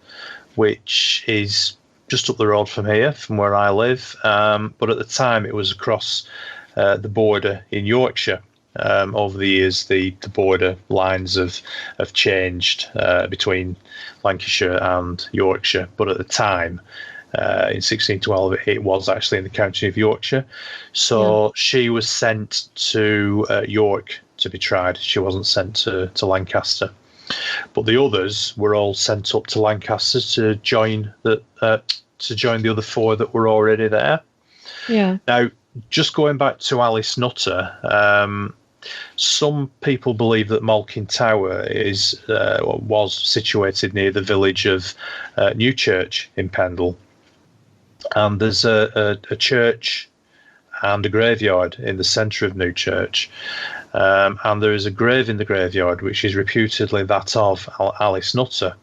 Speaker 10: which is just up the road from here, from where I live. But at the time, it was across the border in Yorkshire. Over the years, the border lines have changed between Lancashire and Yorkshire. But at the time, in 1612, it was actually in the county of Yorkshire. So she was sent to York to be tried. She wasn't sent to Lancaster. But the others were all sent up to Lancaster to join the other four that were already there.
Speaker 8: Yeah.
Speaker 10: Now, just going back to Alice Nutter, some people believe that Malkin Tower was situated near the village of Newchurch in Pendle, and there's a church and a graveyard in the centre of Newchurch. And there is a grave in the graveyard which is reputedly that of Alice Nutter.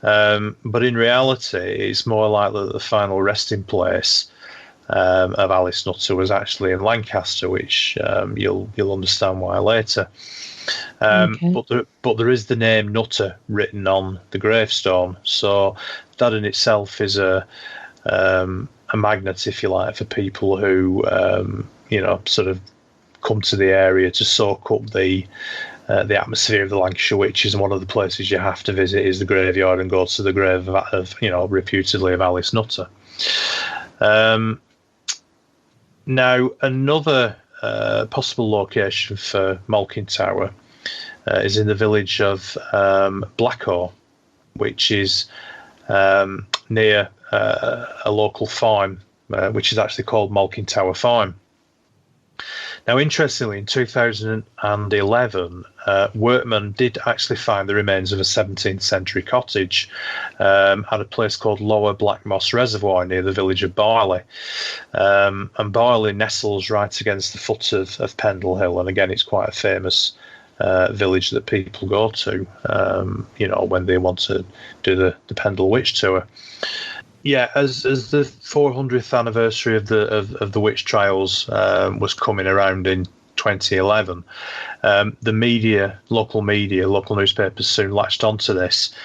Speaker 10: But in reality, it's more likely that the final resting place of Alice Nutter was actually in Lancaster, which you'll understand why later. But there is the name Nutter written on the gravestone, so that in itself is a magnet, if you like, for people who sort of come to the area to soak up the atmosphere of the Lancashire Witches, and one of the places you have to visit is the graveyard and go to the grave of reputedly of Alice Nutter. Now, another possible location for Malkin Tower is in the village of Blackaw, which is near a local farm, which is actually called Malkin Tower Farm. Now, interestingly, in 2011, workmen did actually find the remains of a 17th century cottage at a place called Lower Black Moss Reservoir near the village of Barley. And Barley nestles right against the foot of Pendle Hill, and again, it's quite a famous village that people go to, when they want to do the Pendle Witch tour. Yeah, as the 400th anniversary of the witch trials was coming around in 2011, the local newspapers soon latched onto this.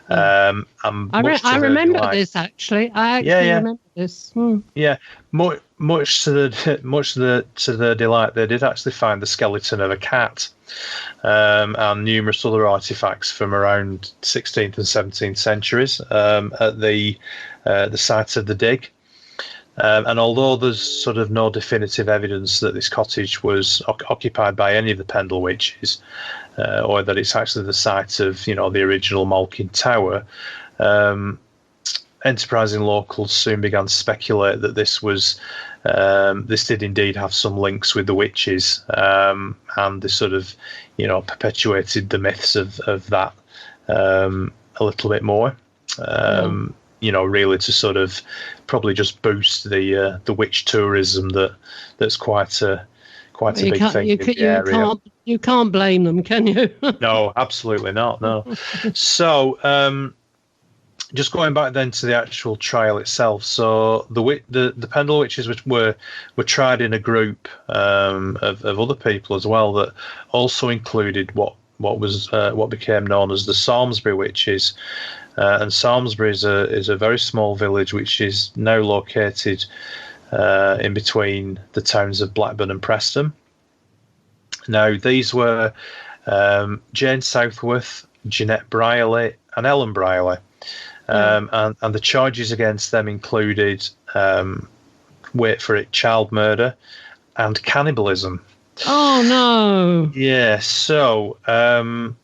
Speaker 10: I
Speaker 8: remember this actually. I actually remember this.
Speaker 10: Yeah, much to their delight, they did actually find the skeleton of a cat and numerous other artifacts from around 16th and 17th centuries at the site of the dig. And although there's sort of no definitive evidence that this cottage was occupied by any of the Pendle Witches, or that it's actually the site of the original Malkin Tower, enterprising locals soon began to speculate that this did indeed have some links with the witches, and they sort of perpetuated the myths of that a little bit more. Really to sort of probably just boost the witch tourism that's quite a big thing in the area.
Speaker 8: You can't blame them, can you?
Speaker 10: No, absolutely not. No. So, just going back then to the actual trial itself. So the Pendle Witches were tried in a group of other people as well that also included what became known as the Samlesbury Witches. And Samlesbury is a very small village which is now located in between the towns of Blackburn and Preston. Now, these were Jane Southworth, Jeanette Brierley, and Ellen Brierley. And the charges against them included, wait for it, child murder and cannibalism.
Speaker 8: Oh, no.
Speaker 10: Yeah, so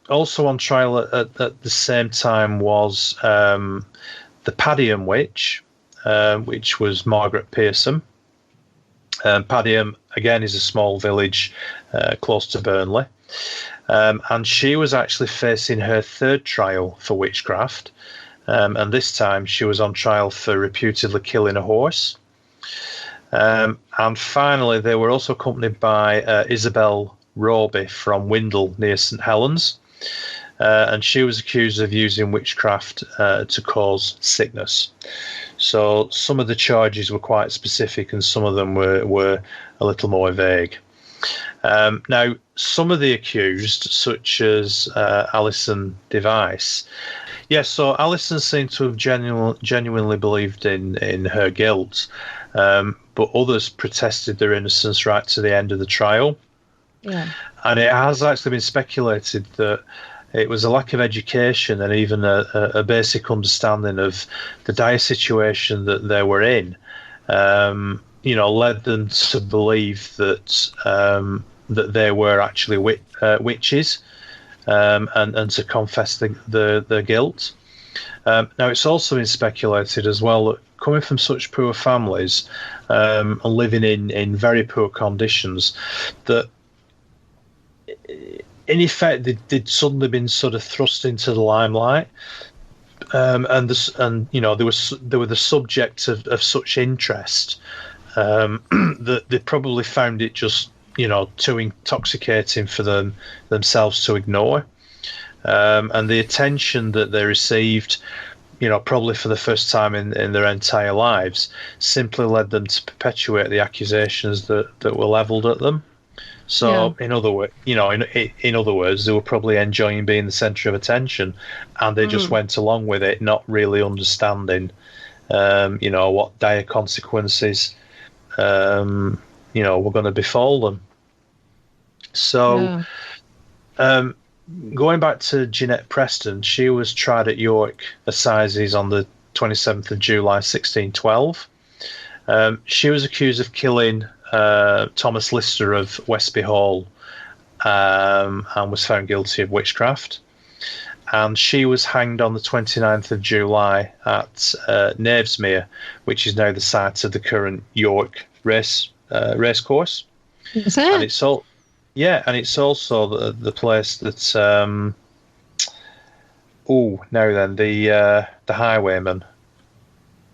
Speaker 10: also on trial at the same time was the Padiham Witch, which was Margaret Pearson. Padiham, again, is a small village close to Burnley. And she was actually facing her third trial for witchcraft. And this time she was on trial for reputedly killing a horse. And finally, they were also accompanied by Isabel Roby from Windle near St Helens. And she was accused of using witchcraft to cause sickness. So some of the charges were quite specific and some of them were a little more vague. Now, some of the accused, such as Alison Device, so Alison seemed to have genuinely believed in her guilt, but others protested their innocence right to the end of the trial.
Speaker 8: Yeah.
Speaker 10: And it has actually been speculated that it was a lack of education and even a basic understanding of the dire situation that they were in, led them to believe that that they were actually witches, and to confess the guilt. Now, it's also been speculated as well that coming from such poor families and living in very poor conditions, that in effect they'd suddenly been sort of thrust into the limelight, and they were the subject of such interest that they probably found it just too intoxicating for themselves to ignore, and the attention that they received, probably for the first time in their entire lives, simply led them to perpetuate the accusations that were levelled at them. So, in other words, in other words, they were probably enjoying being the centre of attention, and they just went along with it, not really understanding, what dire consequences, were going to befall them. So, going back to Jeanette Preston, she was tried at York Assizes on the 27th of July, 1612. She was accused of killing Thomas Lister of Westby Hall, and was found guilty of witchcraft. And she was hanged on the 29th of July at Knavesmere, which is now the site of the current York racecourse.
Speaker 8: Is that?
Speaker 10: And it's all, and it's also the place that the highwayman.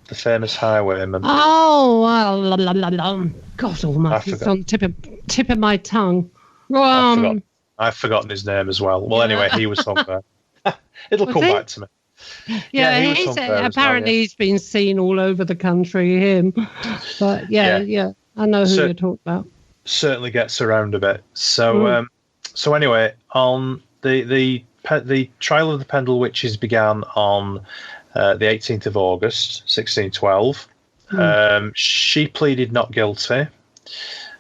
Speaker 10: The famous highwayman.
Speaker 8: Oh, God almighty, it's on tip of my tongue.
Speaker 10: I've forgotten his name as well. Well, anyway, he was hung there. It'll come back to me.
Speaker 8: Yeah, apparently he's been seen all over the country, him. But I know who you're talking about.
Speaker 10: Certainly gets around a bit. So, so anyway, on the trial of the Pendle Witches began on the 18th of August, 1612. She pleaded not guilty,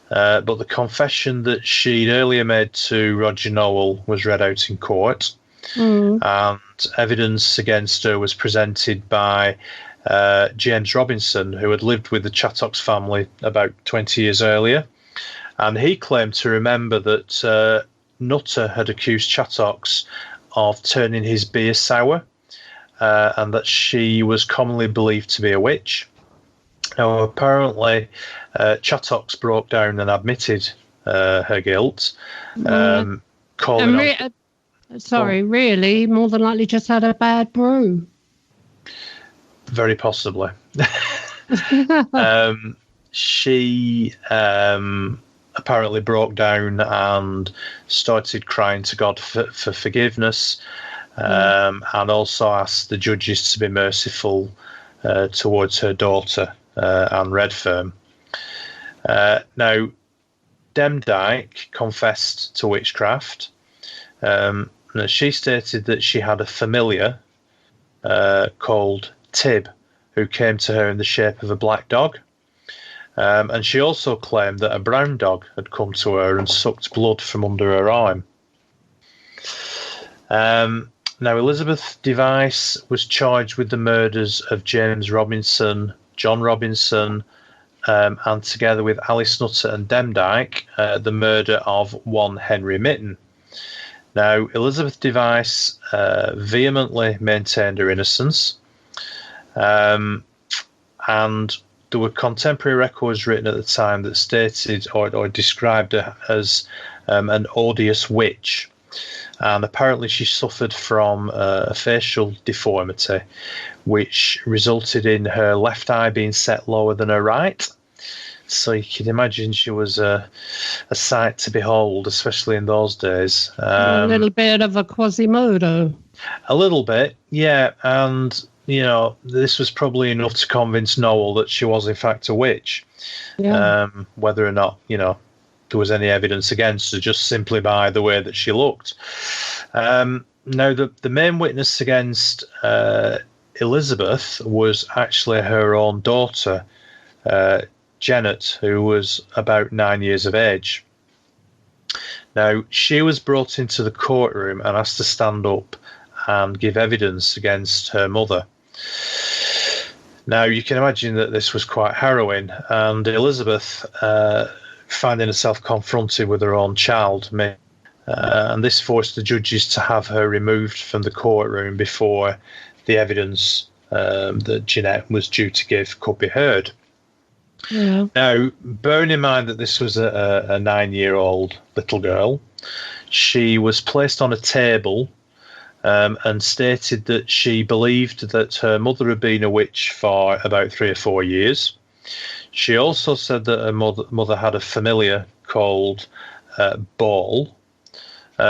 Speaker 10: but the confession that she'd earlier made to Roger Nowell was read out in court, and evidence against her was presented by James Robinson, who had lived with the Chattox family about 20 years earlier, and he claimed to remember that Nutter had accused Chattox of turning his beer sour, and that she was commonly believed to be a witch. Now, apparently, Chattox broke down and admitted her guilt, calling
Speaker 8: really, more than likely just had a bad brew.
Speaker 10: Very possibly. She apparently broke down and started crying to God for forgiveness, and also asked the judges to be merciful towards her daughter, Anne Redfern. Now, Demdike confessed to witchcraft. She stated that she had a familiar called Tib, who came to her in the shape of a black dog. And she also claimed that a brown dog had come to her and sucked blood from under her arm. Now, Elizabeth Device was charged with the murders of James Robinson, John Robinson, and together with Alice Nutter and Demdike, the murder of one Henry Mitten. Now, Elizabeth Device vehemently maintained her innocence, and there were contemporary records written at the time that stated or described her as an odious witch. And apparently she suffered from a facial deformity, which resulted in her left eye being set lower than her right. So you can imagine she was a sight to behold, especially in those days.
Speaker 8: A little bit of a Quasimodo.
Speaker 10: A little bit, yeah. And, this was probably enough to convince Noel that she was, in fact, a witch.
Speaker 8: Yeah.
Speaker 10: Whether or not, there was any evidence against her, just simply by the way that she looked. Now, the main witness against Elizabeth was actually her own daughter, Janet, who was about 9 years of age. Now, she was brought into the courtroom and asked to stand up and give evidence against her mother. Now, you can imagine that this was quite harrowing, and Elizabeth, finding herself confronted with her own child, and this forced the judges to have her removed from the courtroom before the evidence that Jeanette was due to give could be heard.
Speaker 8: Yeah.
Speaker 10: Now, bearing in mind that this was a 9-year-old little girl, she was placed on a table and stated that she believed that her mother had been a witch for about 3 or 4 years. She also said that her mother had a familiar called Ball.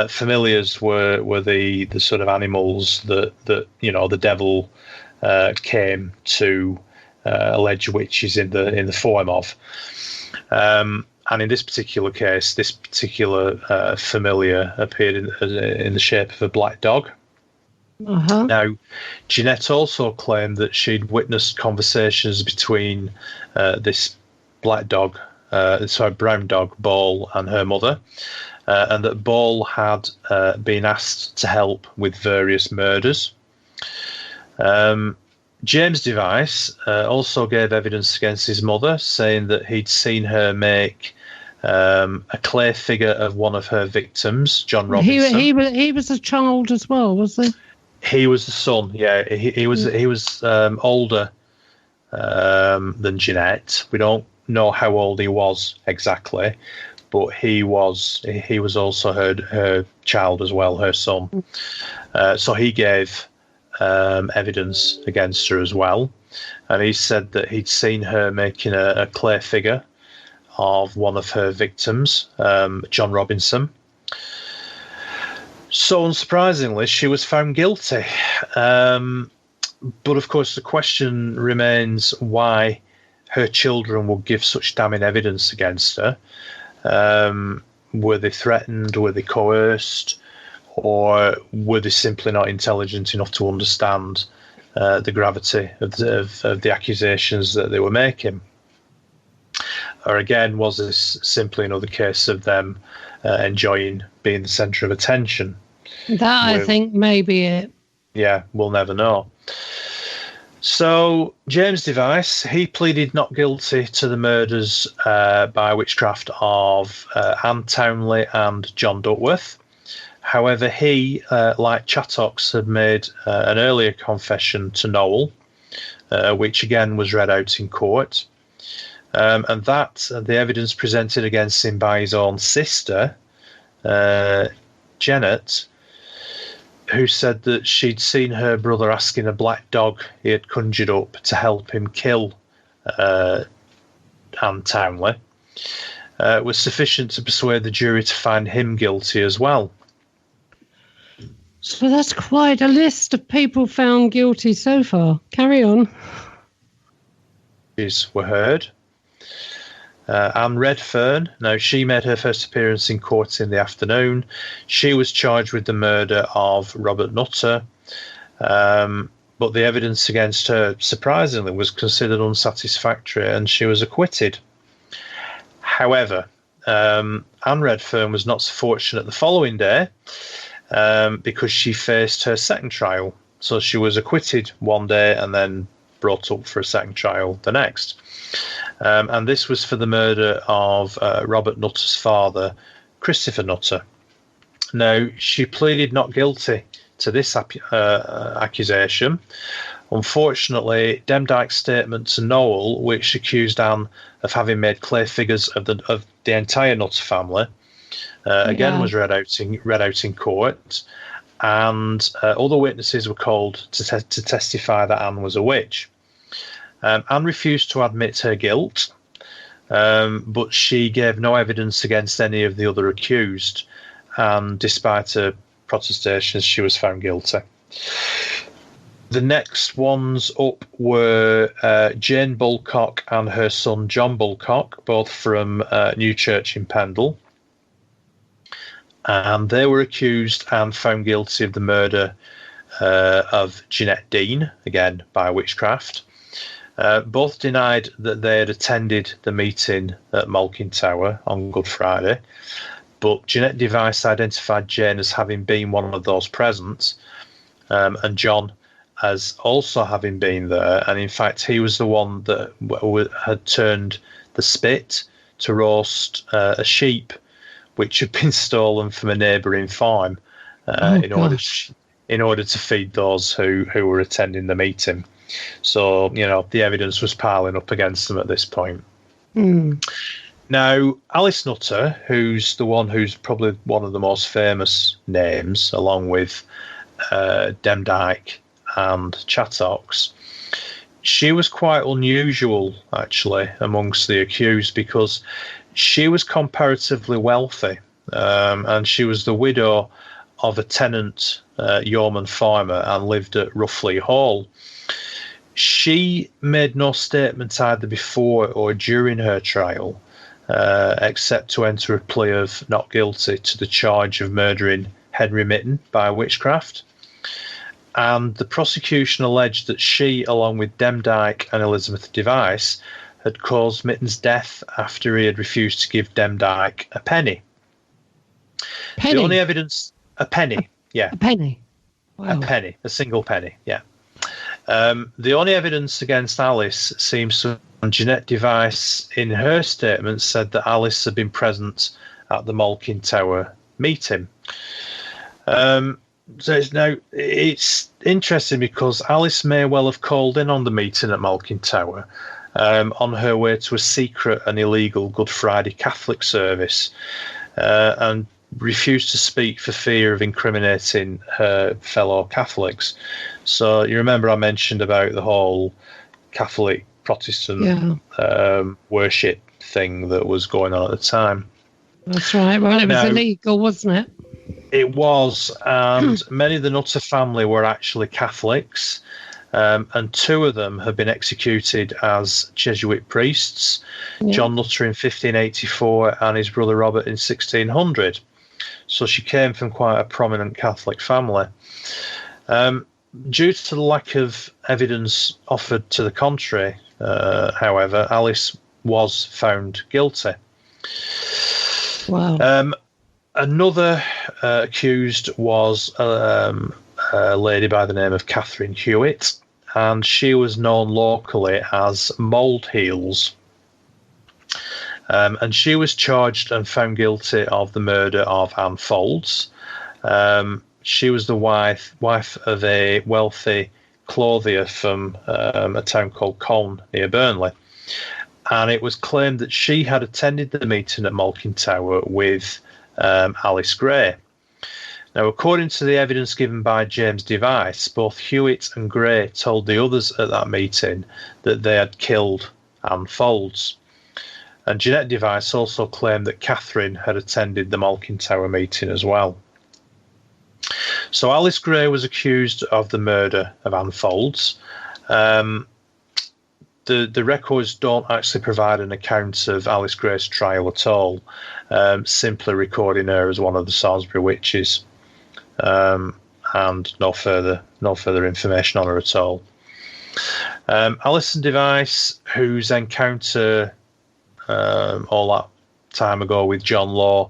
Speaker 10: Familiars were the sort of animals that the devil came to alleged witches in the form of. And in this particular case, this particular familiar appeared in the shape of a black dog.
Speaker 8: Uh-huh.
Speaker 10: Now, Jeanette also claimed that she'd witnessed conversations between this brown dog, Ball, and her mother, and that Ball had been asked to help with various murders. James Device also gave evidence against his mother, saying that he'd seen her make a clay figure of one of her victims, John Robinson.
Speaker 8: He was a child as well, was he?
Speaker 10: He was the son. Yeah, he was older than Jeanette. We don't know how old he was exactly, but he was also her child as well, her son. So he gave evidence against her as well, and he said that he'd seen her making a clay figure of one of her victims, John Robinson. So unsurprisingly, she was found guilty. But of course, the question remains why her children would give such damning evidence against her. Were they threatened? Were they coerced? Or were they simply not intelligent enough to understand the gravity of the accusations that they were making? Or again, was this simply another case of them enjoying being the centre of attention?
Speaker 8: I think may be it.
Speaker 10: Yeah, we'll never know. So James Device, he pleaded not guilty to the murders by witchcraft of Anne Townley and John Duckworth. However, he, like Chattox, had made an earlier confession to Noel, which again was read out in court. And that, the evidence presented against him by his own sister, Janet, who said that she'd seen her brother asking a black dog he had conjured up to help him kill Anne Townley, was sufficient to persuade the jury to find him guilty as well.
Speaker 8: So that's quite a list of people found guilty so far. Carry on.
Speaker 10: Were heard. Anne Redfern, now she made her first appearance in court in the afternoon. She was charged with the murder of Robert Nutter, but the evidence against her, surprisingly, was considered unsatisfactory and she was acquitted. However, Anne Redfern was not so fortunate the following day because she faced her second trial. So she was acquitted one day and then brought up for a second trial the next. And this was for the murder of Robert Nutter's father, Christopher Nutter. Now, she pleaded not guilty to this accusation. Unfortunately, Demdike's statement to Noel, which accused Anne of having made clay figures of the entire Nutter family, again was read out in court, and other witnesses were called to testify that Anne was a witch. Anne refused to admit her guilt, but she gave no evidence against any of the other accused, and despite her protestations, she was found guilty. The next ones up were Jane Bulcock and her son John Bulcock, both from New Church in Pendle. And they were accused and found guilty of the murder of Jeanette Dean, again by witchcraft. Both denied that they had attended the meeting at Malkin Tower on Good Friday, but Jeanette Device identified Jane as having been one of those present, and John as also having been there. And in fact, he was the one that had turned the spit to roast a sheep which had been stolen from a neighbouring farm in order to feed those who were attending the meeting. So, the evidence was piling up against them at this point. Now, Alice Nutter, who's probably one of the most famous names, along with Demdike and Chattox, she was quite unusual, actually, amongst the accused, because she was comparatively wealthy, and she was the widow of a tenant yeoman farmer and lived at Roughly Hall. She made no statement either before or during her trial, except to enter a plea of not guilty to the charge of murdering Henry Mitten by witchcraft. And the prosecution alleged that she, along with Demdike and Elizabeth Device, had caused Mitten's death after he had refused to give Demdike a penny. The only evidence... A penny, yeah.
Speaker 8: A penny? Wow.
Speaker 10: A penny, a single penny, yeah. The only evidence against Alice seems to... Jeanette Device, in her statement, said that Alice had been present at the Malkin Tower meeting. So it's interesting because Alice may well have called in on the meeting at Malkin Tower on her way to a secret and illegal Good Friday Catholic service, and refused to speak for fear of incriminating her fellow Catholics. So you remember I mentioned about the whole Catholic Protestant worship thing that was going on at the time.
Speaker 8: That's right. Well, it was illegal, wasn't it?
Speaker 10: It was, and many of the Nutter family were actually Catholics, and two of them have been executed as Jesuit priests, John Nutter in 1584 and his brother Robert in 1600. So she came from quite a prominent Catholic family. Due to the lack of evidence offered to the contrary, however, Alice was found guilty.
Speaker 8: Wow.
Speaker 10: Another accused was a lady by the name of Catherine Hewitt, and she was known locally as Mould Heels. And she was charged and found guilty of the murder of Anne Folds. She was the wife of a wealthy clothier from a town called Colne near Burnley. And it was claimed that she had attended the meeting at Malkin Tower with Alice Gray. Now, according to the evidence given by James Device, both Hewitt and Gray told the others at that meeting that they had killed Anne Folds. And Jeanette Device also claimed that Catherine had attended the Malkin Tower meeting as well. So Alice Gray was accused of the murder of Anne Folds. The records don't actually provide an account of Alice Gray's trial at all, simply recording her as one of the Salisbury witches, and no further information on her at all. Alison Device, whose encounter all that time ago with John Law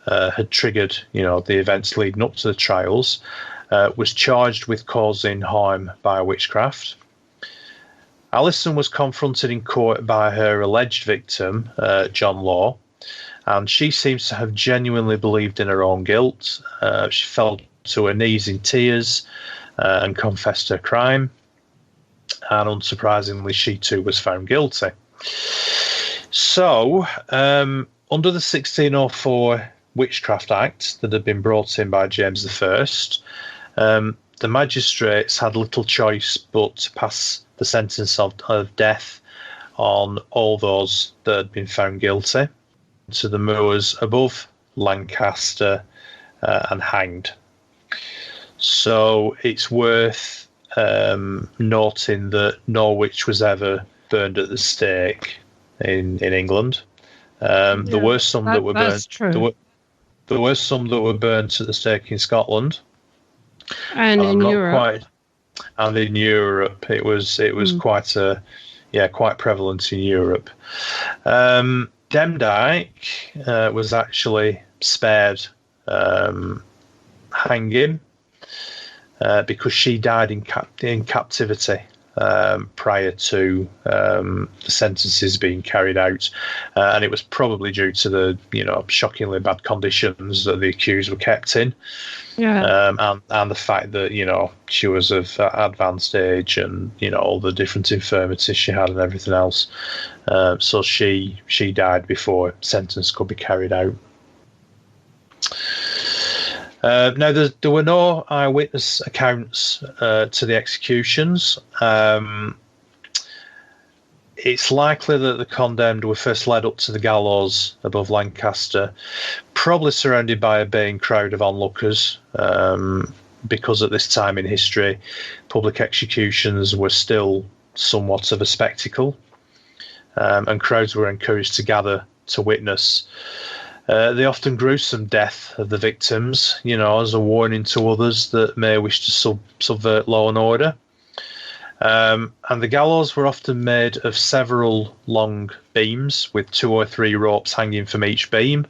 Speaker 10: had triggered, the events leading up to the trials, was charged with causing harm by witchcraft. Alison was confronted in court by her alleged victim, John Law, and she seems to have genuinely believed in her own guilt. She fell to her knees in tears and confessed her crime, and unsurprisingly, she too was found guilty. So, under the 1604 Witchcraft Act that had been brought in by James I, the magistrates had little choice but to pass the sentence of death on all those that had been found guilty to the moors above Lancaster and hanged. So it's worth noting that no witch was ever burned at the stake in England. There were some that were burned. There were some that were burnt at the stake in Scotland,
Speaker 8: and in Europe.
Speaker 10: And in Europe, it was quite prevalent in Europe. Demdike was actually spared hanging because she died in captivity prior to the sentences being carried out, and it was probably due to the shockingly bad conditions that the accused were kept in, and the fact that she was of advanced age and all the different infirmities she had and everything else. So she died before sentence could be carried out. Now, there were no eyewitness accounts to the executions. It's likely that the condemned were first led up to the gallows above Lancaster, probably surrounded by a baying crowd of onlookers, because at this time in history, public executions were still somewhat of a spectacle, and crowds were encouraged to gather to witness the often gruesome death of the victims, as a warning to others that may wish to subvert law and order. And the gallows were often made of several long beams with 2 or 3 ropes hanging from each beam.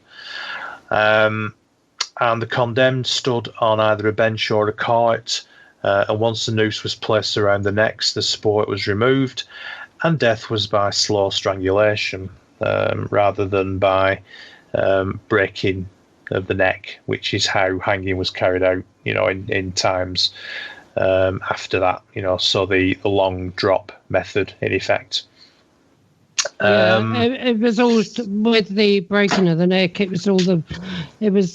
Speaker 10: And the condemned stood on either a bench or a cart, and once the noose was placed around the necks, the support was removed, and death was by slow strangulation rather than by breaking of the neck, which is how hanging was carried out, in times after that, so the long drop method in effect.
Speaker 8: It was all with the breaking of the neck. It was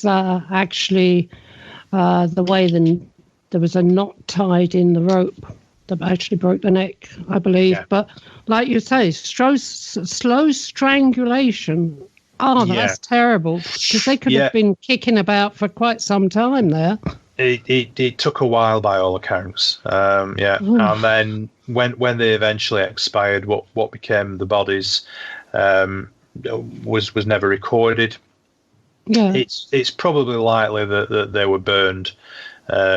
Speaker 8: actually the way there was a knot tied in the rope that actually broke the neck, I believe. Yeah. But like you say, slow strangulation. Oh, that's terrible, because they could have been kicking about for quite some time there.
Speaker 10: It took a while by all accounts, and then when they eventually expired, what became the bodies was never recorded. Yeah, it's probably likely that they were burned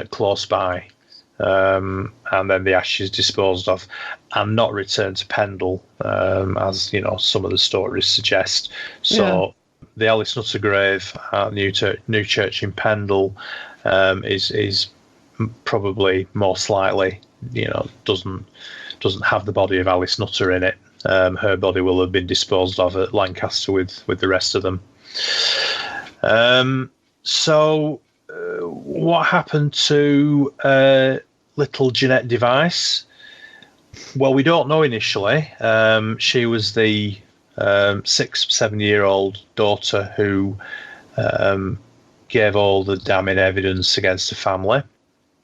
Speaker 10: close by, and then the ashes disposed of and not returned to Pendle, as some of the stories suggest. So the Alice Nutter grave at New Church in Pendle is probably most likely doesn't have the body of Alice Nutter in it. Her body will have been disposed of at Lancaster with the rest of them. So what happened to little Jeanette Device? Well, we don't know initially. She was the 7-year-old daughter who gave all the damning evidence against the family.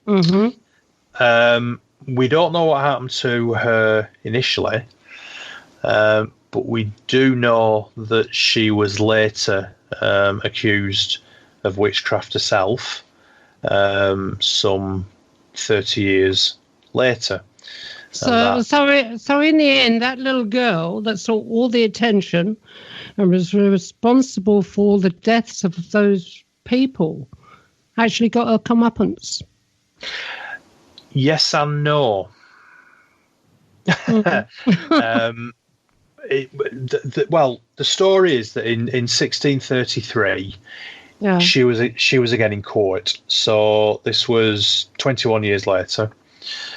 Speaker 10: Mm-hmm. We don't know what happened to her initially, but we do know that she was later accused of witchcraft herself, some 30 years later.
Speaker 8: So in the end, that little girl that saw all the attention and was responsible for the deaths of those people actually got her comeuppance.
Speaker 10: Yes and no. Mm-hmm. The story is that in 1633, she was again in court. So this was 21 years later.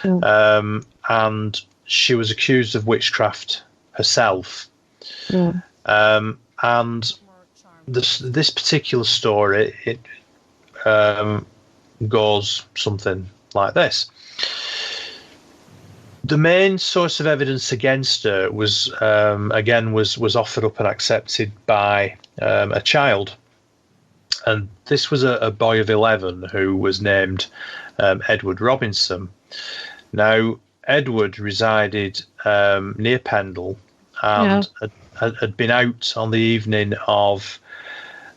Speaker 10: Yeah. And she was accused of witchcraft herself. Yeah. And this particular story, it goes something like this. The main source of evidence against her was offered up and accepted by a child. And this was a boy of 11 who was named Edward Robinson. Now, Edward resided near Pendle, and had been out on the evening of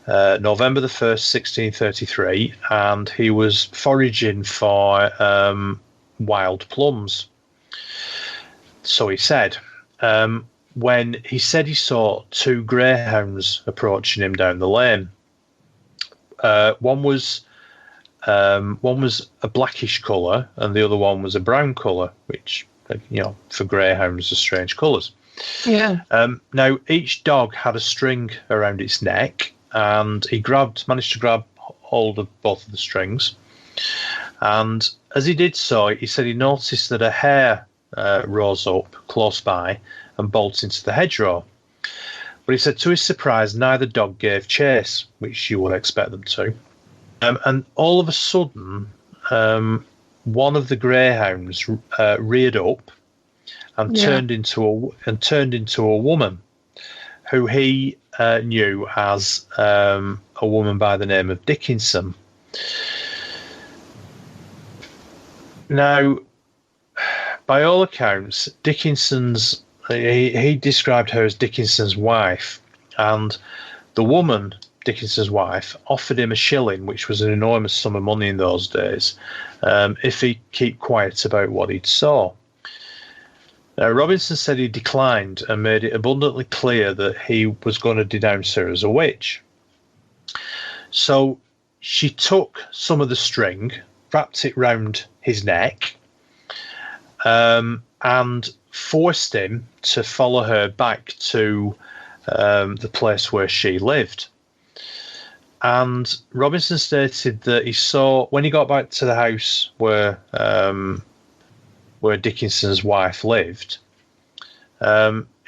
Speaker 10: November the 1st, 1633, and he was foraging for wild plums. So he said, when he said he saw two greyhounds approaching him down the lane. One was a blackish colour, and the other one was a brown colour, which, for greyhounds are strange colours.
Speaker 8: Yeah.
Speaker 10: Now, each dog had a string around its neck, and he managed to grab hold of both of the strings. And as he did so, he said he noticed that a hare rose up close by and bolted into the hedgerow. But he said, to his surprise, neither dog gave chase, which you would expect them to. And all of a sudden, one of the greyhounds reared up and turned into a woman, who he knew as a woman by the name of Dickinson. Now, by all accounts, Dickinson's he described her as Dickinson's wife, and the woman, Dickinson's wife, offered him £1, which was an enormous sum of money in those days, if he'd keep quiet about what he'd saw. Now, Robinson said he declined and made it abundantly clear that he was going to denounce her as a witch. So she took some of the string, wrapped it round his neck, and forced him to follow her back to the place where she lived. And Robinson stated that he saw, when he got back to the house where Dickinson's wife lived,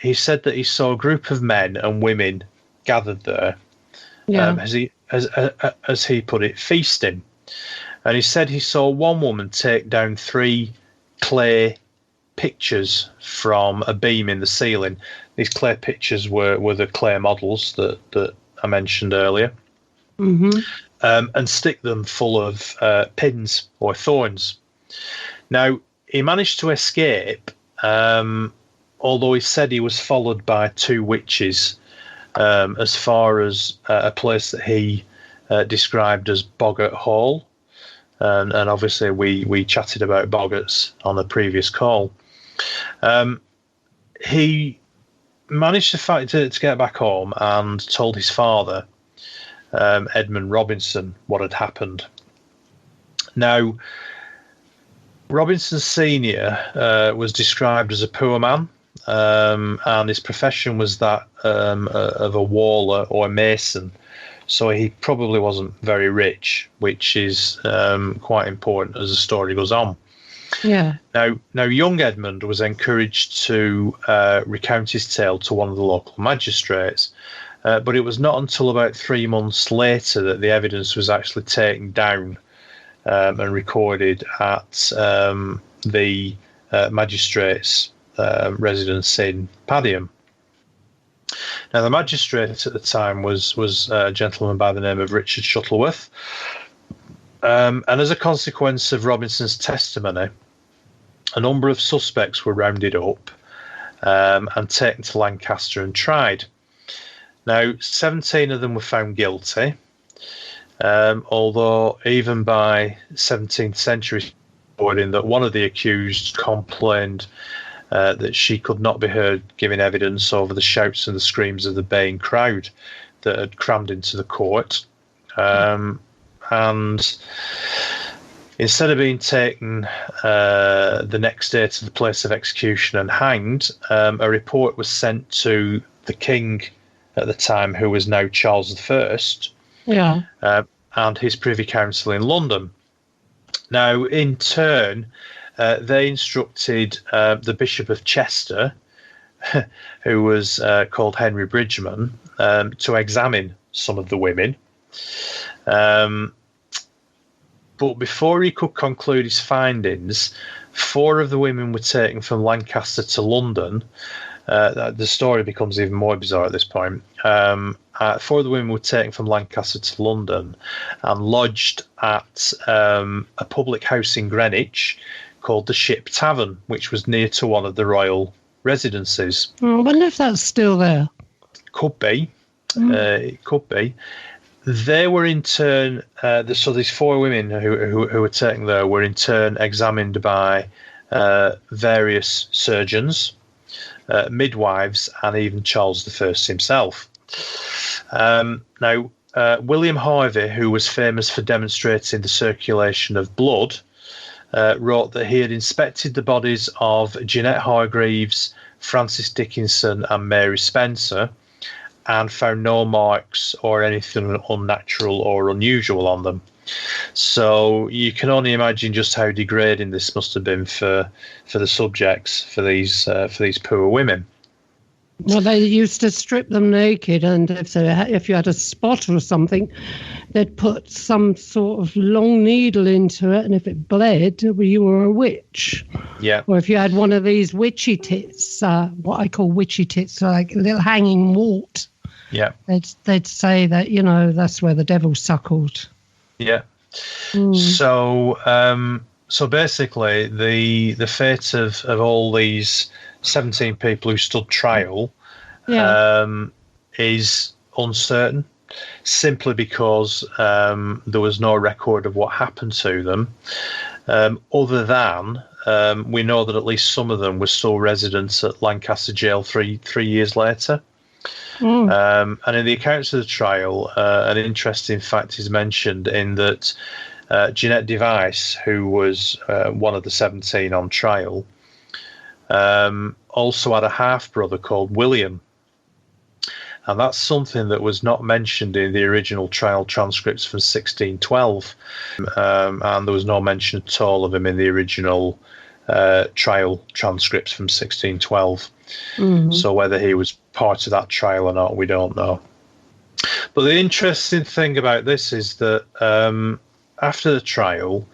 Speaker 10: he said that he saw a group of men and women gathered there, as he put it, feasting. And he said he saw one woman take down 3 clay pictures from a beam in the ceiling. These clay pictures were the clay models that I mentioned earlier, and stick them full of pins or thorns. Now, he managed to escape, although he said he was followed by 2 witches as far as a place that he described as Boggart Hall. And obviously we chatted about boggarts on a previous call. He managed to get back home and told his father, Edmund Robinson, what had happened. Now, Robinson Sr. Was described as a poor man, and his profession was that of a waller or a mason. So he probably wasn't very rich, which is quite important as the story goes on.
Speaker 8: Yeah.
Speaker 10: Now, young Edmund was encouraged to recount his tale to one of the local magistrates, but it was not until about 3 months later that the evidence was actually taken down and recorded at the magistrate's residence in Padiham. Now, the magistrate at the time was a gentleman by the name of Richard Shuttleworth. And as a consequence of Robinson's testimony, a number of suspects were rounded up and taken to Lancaster and tried. Now, 17 of them were found guilty, although even by 17th century reporting that one of the accused complained that she could not be heard giving evidence over the shouts and the screams of the baying crowd that had crammed into the court. And instead of being taken the next day to the place of execution and hanged, a report was sent to the king at the time, who was now Charles I, and his Privy Council in London. Now, in turn, they instructed the Bishop of Chester, who was called Henry Bridgman, to examine some of the women. But before he could conclude his findings, 4 of the women were taken from Lancaster to London. The story becomes even more bizarre at this point. 4 of the women were taken from Lancaster to London and lodged at a public house in Greenwich called the Ship Tavern, which was near to one of the royal residences.
Speaker 8: I wonder if that's still there.
Speaker 10: Could be. It could be. They were in turn, so these 4 women who were taken there were in turn examined by various surgeons, midwives, and even Charles I himself. Now, William Harvey, who was famous for demonstrating the circulation of blood, wrote that he had inspected the bodies of Jeanette Hargreaves, Frances Dickinson, and Mary Spencer, and found no marks or anything unnatural or unusual on them. So you can only imagine just how degrading this must have been for the subjects, for these poor women.
Speaker 8: Well, they used to strip them naked, and if you had a spot or something, they'd put some sort of long needle into it, and if it bled, you were a witch.
Speaker 10: Yeah.
Speaker 8: Or if you had one of these witchy tits, what I call witchy tits, like a little hanging wart.
Speaker 10: Yeah.
Speaker 8: They'd say that, that's where the devil suckled.
Speaker 10: Yeah. So basically, the fate of all these 17 people who stood trial is uncertain, simply because there was no record of what happened to them, other than we know that at least some of them were still residents at Lancaster Jail three years later. And in the accounts of the trial, an interesting fact is mentioned in that Jeanette Device, who was one of the 17 on trial, also had a half-brother called William. And that's something that was not mentioned in the original trial transcripts from 1612. And there was no mention at all of him in the original trial transcripts from 1612. So whether he was part of that trial or not, we don't know. But the interesting thing about this is that after the trial,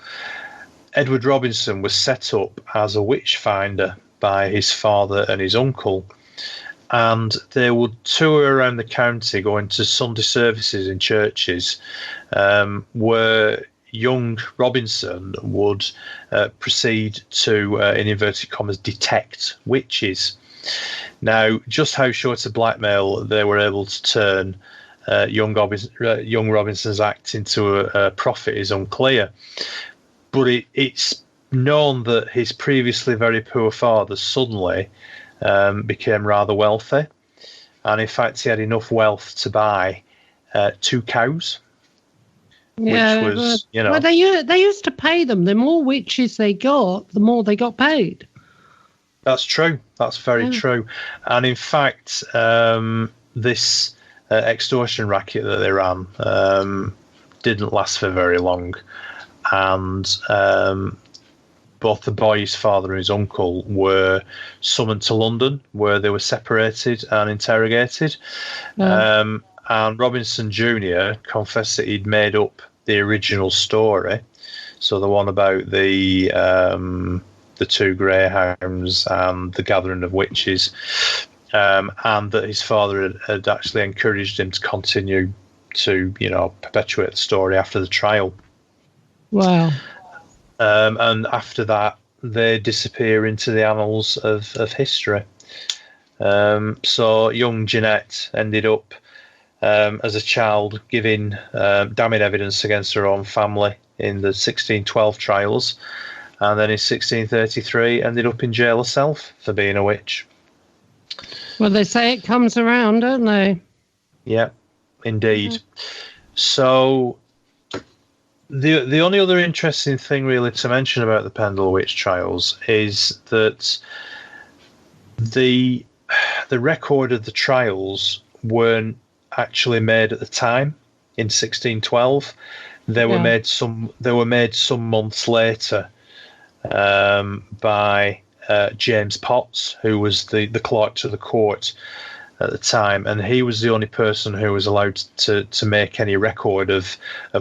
Speaker 10: Edward Robinson was set up as a witch finder by his father and his uncle, and they would tour around the county going to Sunday services in churches, where young Robinson would proceed to, in inverted commas, detect witches. Now, just how short of blackmail they were able to turn young Robinson's act into a profit is unclear. But it's known that his previously very poor father suddenly became rather wealthy. And in fact, he had enough wealth to buy 2 cows.
Speaker 8: Yeah,
Speaker 10: which was,
Speaker 8: well, they used to pay them. The more witches they got, the more they got paid.
Speaker 10: That's true. That's very true. And in fact, this extortion racket that they ran didn't last for very long. And both the boy's father and his uncle were summoned to London, where they were separated and interrogated. And Robinson Jr. confessed that he'd made up the original story. So the one about the 2 greyhounds and the gathering of witches, and that his father had actually encouraged him to continue to, perpetuate the story after the trial.
Speaker 8: Wow.
Speaker 10: And after that, they disappear into the annals of history. So young Jeanette ended up, as a child, giving damning evidence against her own family in the 1612 trials, and then in 1633 ended up in jail herself for being a witch.
Speaker 8: Well, they say it comes around, don't they?
Speaker 10: Yeah, indeed. So the only other interesting thing really to mention about the Pendle Witch trials is that the record of the trials weren't actually made at the time in 1612. They were made some months later by James Potts, who was the clerk to the court at the time, and he was the only person who was allowed to make any record of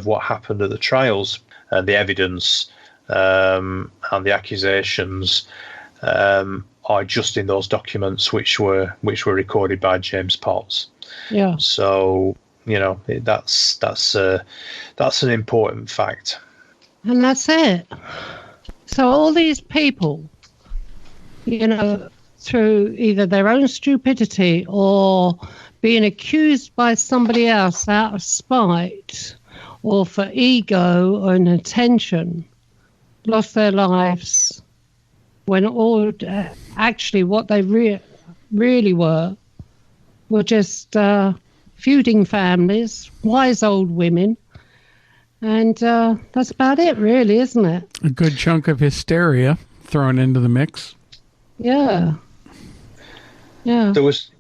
Speaker 10: what happened at the trials. And the evidence and the accusations are just in those documents which were recorded by James Potts.
Speaker 8: Yeah.
Speaker 10: So that's an important fact.
Speaker 8: And that's it. So all these people, through either their own stupidity or being accused by somebody else out of spite or for ego and attention, lost their lives when all actually what they really were just feuding families, wise old women, and that's about it, really, isn't it?
Speaker 9: A good chunk of hysteria thrown into the mix.
Speaker 8: Yeah.
Speaker 10: There was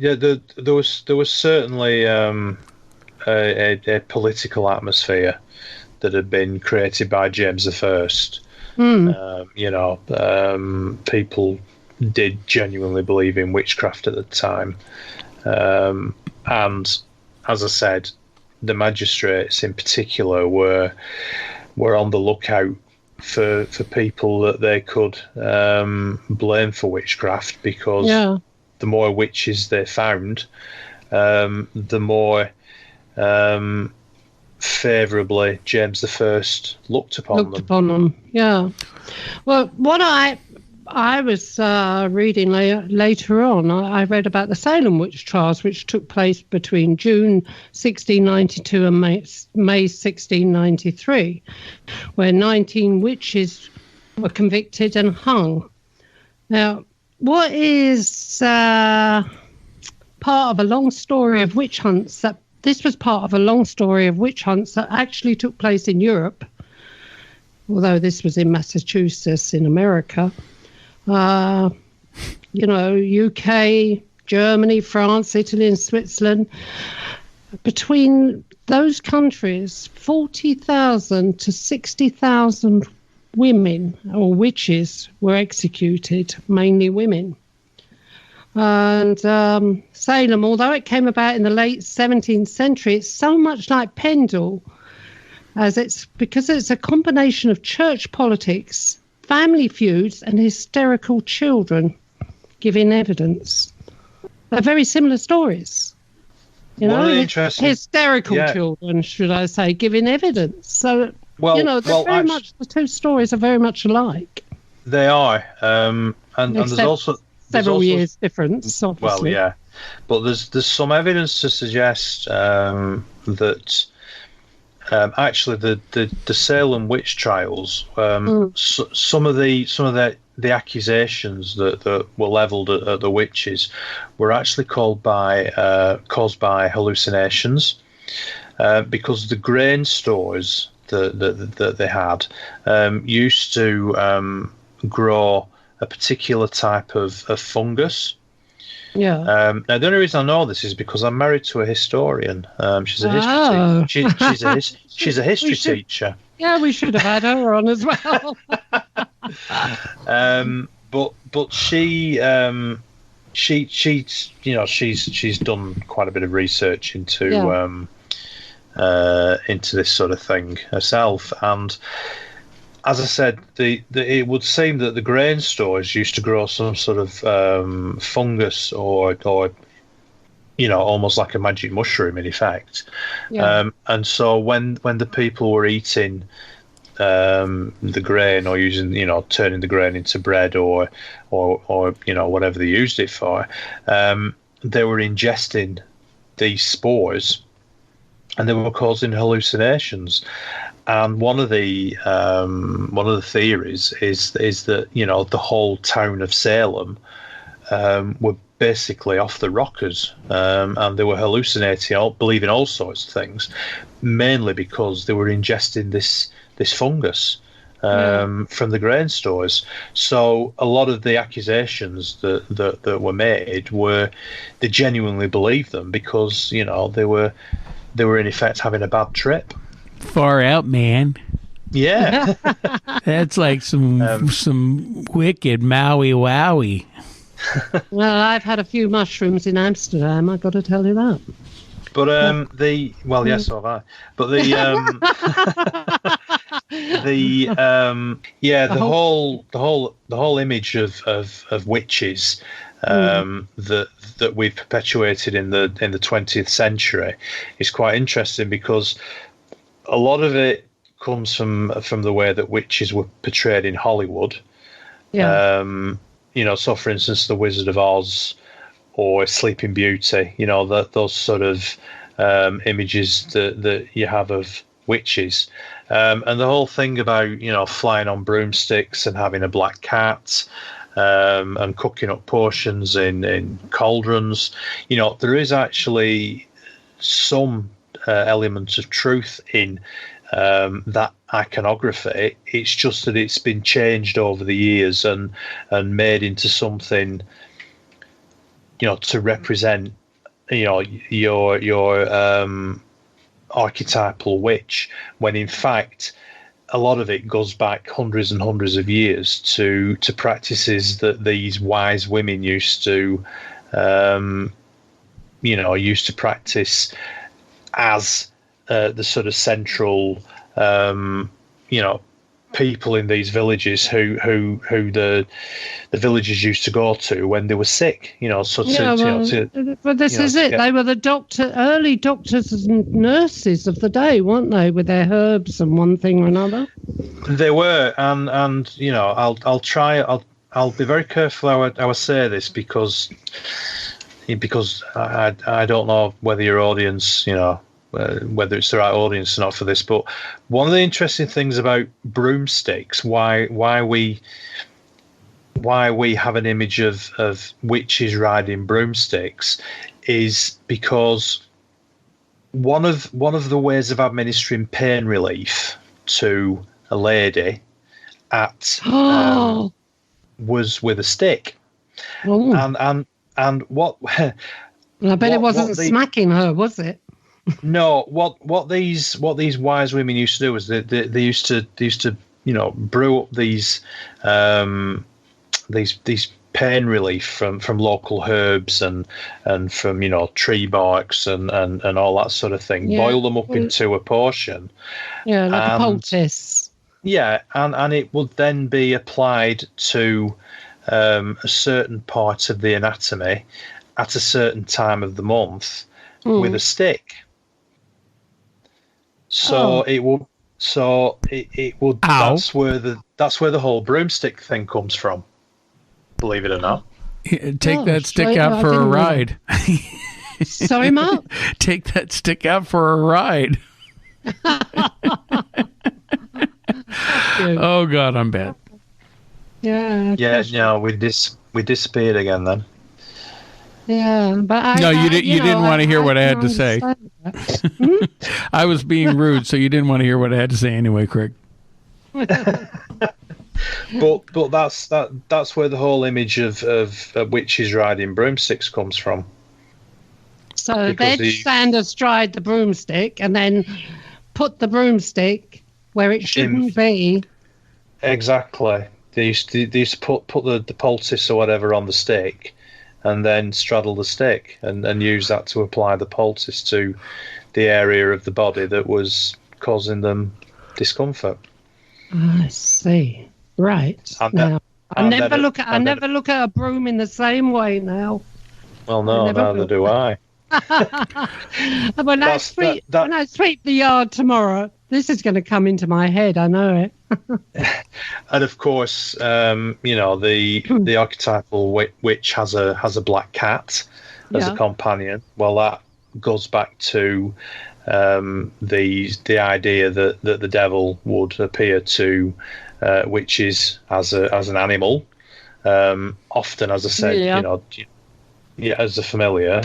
Speaker 10: certainly a political atmosphere that had been created by James I. People did genuinely believe in witchcraft at the time, and as I said, the magistrates in particular were on the lookout for people that they could blame for witchcraft, because the more witches they found, the more favourably James I looked upon them.
Speaker 8: Yeah. Well, what I was reading later on, I read about the Salem witch trials, which took place between June 1692 and May 1693, where 19 witches were convicted and hung. Now, what is part of a long story of witch hunts that this was part of a long story of witch hunts that actually took place in Europe, although this was in Massachusetts in America. UK, Germany, France, Italy, and Switzerland. Between those countries, 40,000 to 60,000 women or witches were executed, mainly women. And Salem, although it came about in the late 17th century, it's so much like Pendle, because it's a combination of church politics, family feuds, and hysterical children giving evidence. They're very similar stories. Hysterical children, should I say, giving evidence. So, the two stories are very much alike.
Speaker 10: They are. And there's also
Speaker 8: several years difference, obviously.
Speaker 10: Well, yeah. But there's some evidence to suggest that actually the Salem witch trials, some of the accusations that were levelled at the witches were actually caused by hallucinations, because the grain stores that they had used to grow a particular type of fungus.
Speaker 8: Yeah.
Speaker 10: Now, the only reason I know this is because I'm married to a historian. She's a history she's a history teacher.
Speaker 8: Yeah, we should have had her on as well.
Speaker 10: But she's done quite a bit of research into this sort of thing herself, and as I said, it would seem that the grain stores used to grow some sort of fungus or almost like a magic mushroom in effect. Yeah. And so when the people were eating the grain or using, turning the grain into bread or whatever they used it for, they were ingesting these spores and they were causing hallucinations. And one of the theories is that the whole town of Salem were basically off the rockers, and they were hallucinating, believing all sorts of things, mainly because they were ingesting this fungus from the grain stores. So a lot of the accusations that were made they genuinely believed them because they were in effect having a bad trip.
Speaker 9: Far out, man.
Speaker 10: Yeah.
Speaker 9: That's like some wicked Maui Wowie.
Speaker 8: Well, I've had a few mushrooms in Amsterdam, I've got to tell you that.
Speaker 10: But yes, so have I. But the whole image of witches that we've perpetuated in the 20th century is quite interesting, because a lot of it comes from the way that witches were portrayed in Hollywood.
Speaker 8: Yeah.
Speaker 10: so for instance, the Wizard of Oz or Sleeping Beauty, those sort of images that you have of witches. And the whole thing about, flying on broomsticks and having a black cat, and cooking up potions in cauldrons, there is actually some element of truth in that iconography. It's just that it's been changed over the years and made into something, to represent, your archetypal witch, when in fact a lot of it goes back hundreds and hundreds of years to practices that these wise women used to practice as the sort of central people in these villages who the villagers used to go to when they were sick, but this is it. They were the early doctors and nurses of the day, weren't they, with their herbs and one thing or another? They were, and I'll be very careful how I say this, because I don't know whether your audience, whether it's the right audience or not for this, but one of the interesting things about broomsticks, why we have an image of witches riding broomsticks, is because one of the ways of administering pain relief to a lady was with a stick. And what I bet it wasn't smacking her, was it? No, what these wise women used to do was they used to brew up these pain relief from local herbs and from tree barks and all that sort of thing. Yeah. Boil them up into a potion. Yeah, like a poultice. Yeah, and it would then be applied to a certain part of the anatomy at a certain time of the month with a stick. So it would. Ow. That's where the whole broomstick thing comes from. Believe it or not.
Speaker 9: Take that stick out for a ride.
Speaker 8: Sorry, Mark.
Speaker 9: Take that stick out for a ride. Oh God, I'm bad.
Speaker 8: Yeah.
Speaker 10: Yeah. No, we disappeared again then.
Speaker 8: Yeah, but
Speaker 9: you didn't want to hear what I had to say. I was being rude, so you didn't want to hear what I had to say anyway, Craig.
Speaker 10: But that's where the whole image of witches riding broomsticks comes from.
Speaker 8: So they'd stand astride the broomstick and then put the broomstick where it shouldn't be.
Speaker 10: Exactly. They used to put the poultice or whatever on the stick, and then straddle the stick and use that to apply the poultice to the area of the body that was causing them discomfort.
Speaker 8: I see. Right. Now, I never look at a broom in the same way now.
Speaker 10: Well, no, neither do I.
Speaker 8: When I sweep the yard tomorrow, this is going to come into my head. I know it.
Speaker 10: And of course, the archetypal witch has a black cat as a companion. Well, that goes back to the idea that the devil would appear to witches as an animal, often, as I said, as a familiar,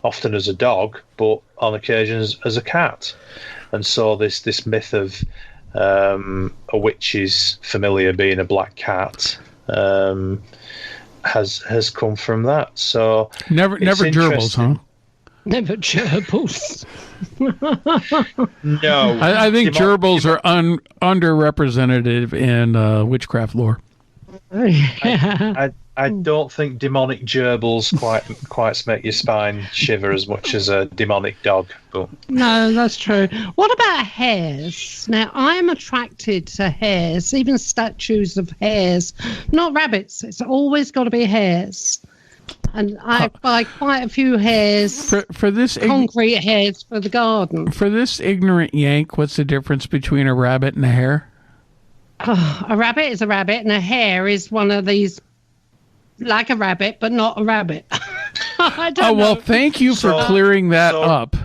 Speaker 10: often as a dog, but on occasions as a cat. And so this myth of a witch's familiar being a black cat has come from that. So
Speaker 9: never gerbils, huh?
Speaker 8: Never gerbils.
Speaker 10: No,
Speaker 9: I think gerbils are underrepresented in witchcraft lore.
Speaker 10: I don't think demonic gerbils quite make your spine shiver as much as a demonic dog. But
Speaker 8: no, that's true. What about hares? Now, I'm attracted to hares, even statues of hares. Not rabbits. It's always got to be hares. And I buy quite a few hares
Speaker 9: for this
Speaker 8: concrete hares for the garden.
Speaker 9: For this ignorant yank, what's the difference between a rabbit and a hare?
Speaker 8: A rabbit is a rabbit, and a hare is one of these like a rabbit, but not a rabbit. I don't know.
Speaker 9: Well, thank you for clearing that up.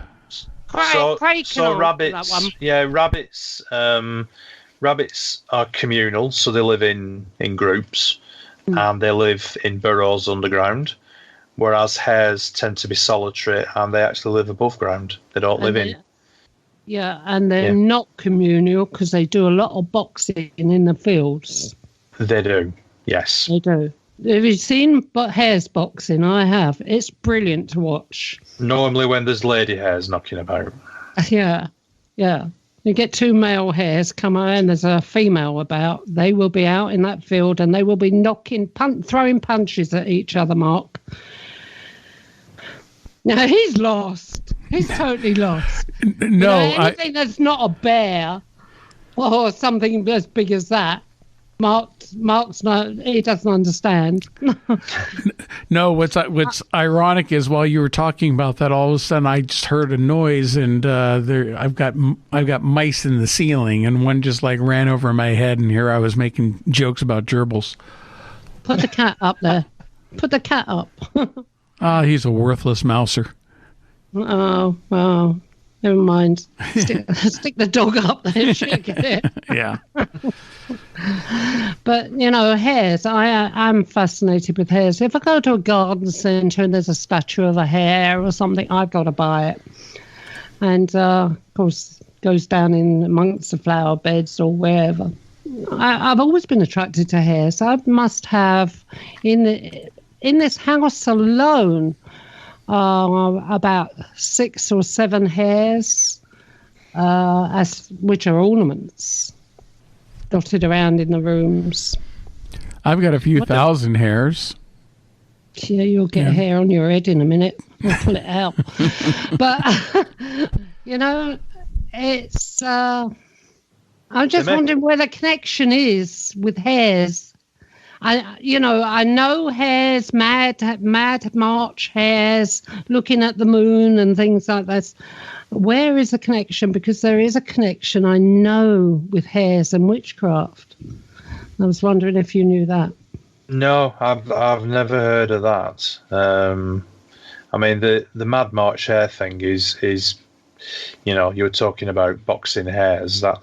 Speaker 10: Rabbits, rabbits are communal, so they live in groups, and they live in burrows underground, whereas hares tend to be solitary, and they actually live above ground. They don't live in...
Speaker 8: Yeah, and they're not communal because they do a lot of boxing in the fields.
Speaker 10: They do, yes.
Speaker 8: They do. Have you seen hares boxing? I have. It's brilliant to watch.
Speaker 10: Normally when there's lady hares knocking about.
Speaker 8: Yeah. You get 2 male hares come out and there's a female about. They will be out in that field and they will be throwing punches at each other, Mark. Now, he's lost. He's totally lost.
Speaker 9: No,
Speaker 8: anything that's not a bear or something as big as that, Mark's not. He doesn't understand.
Speaker 9: No, what's ironic is while you were talking about that, all of a sudden I just heard a noise, and I've got mice in the ceiling, and one just like ran over my head, and here I was making jokes about gerbils.
Speaker 8: Put the cat up there. Put the cat up.
Speaker 9: He's a worthless mouser.
Speaker 8: Oh, well, never mind. Stick the dog up there. She'll get it.
Speaker 9: Yeah.
Speaker 8: But, hares, I'm fascinated with hares. If I go to a garden centre and there's a statue of a hare or something, I've got to buy it. And, of course, goes down in amongst the flower beds or wherever. I've always been attracted to hares. I must have, in this house alone, about 6 or 7 hares, which are ornaments, dotted around in the rooms.
Speaker 9: I've got a few thousand hares.
Speaker 8: Yeah, you'll get hair on your head in a minute. We'll pull it out. But, it's... I'm just wondering where the connection is with hares. I know hares, mad March hares, looking at the moon and things like that. Where is the connection? Because there is a connection, I know, with hares and witchcraft. I was wondering if you knew that.
Speaker 10: No, I've never heard of that. I mean, the Mad March hare thing is you were talking about boxing hares. That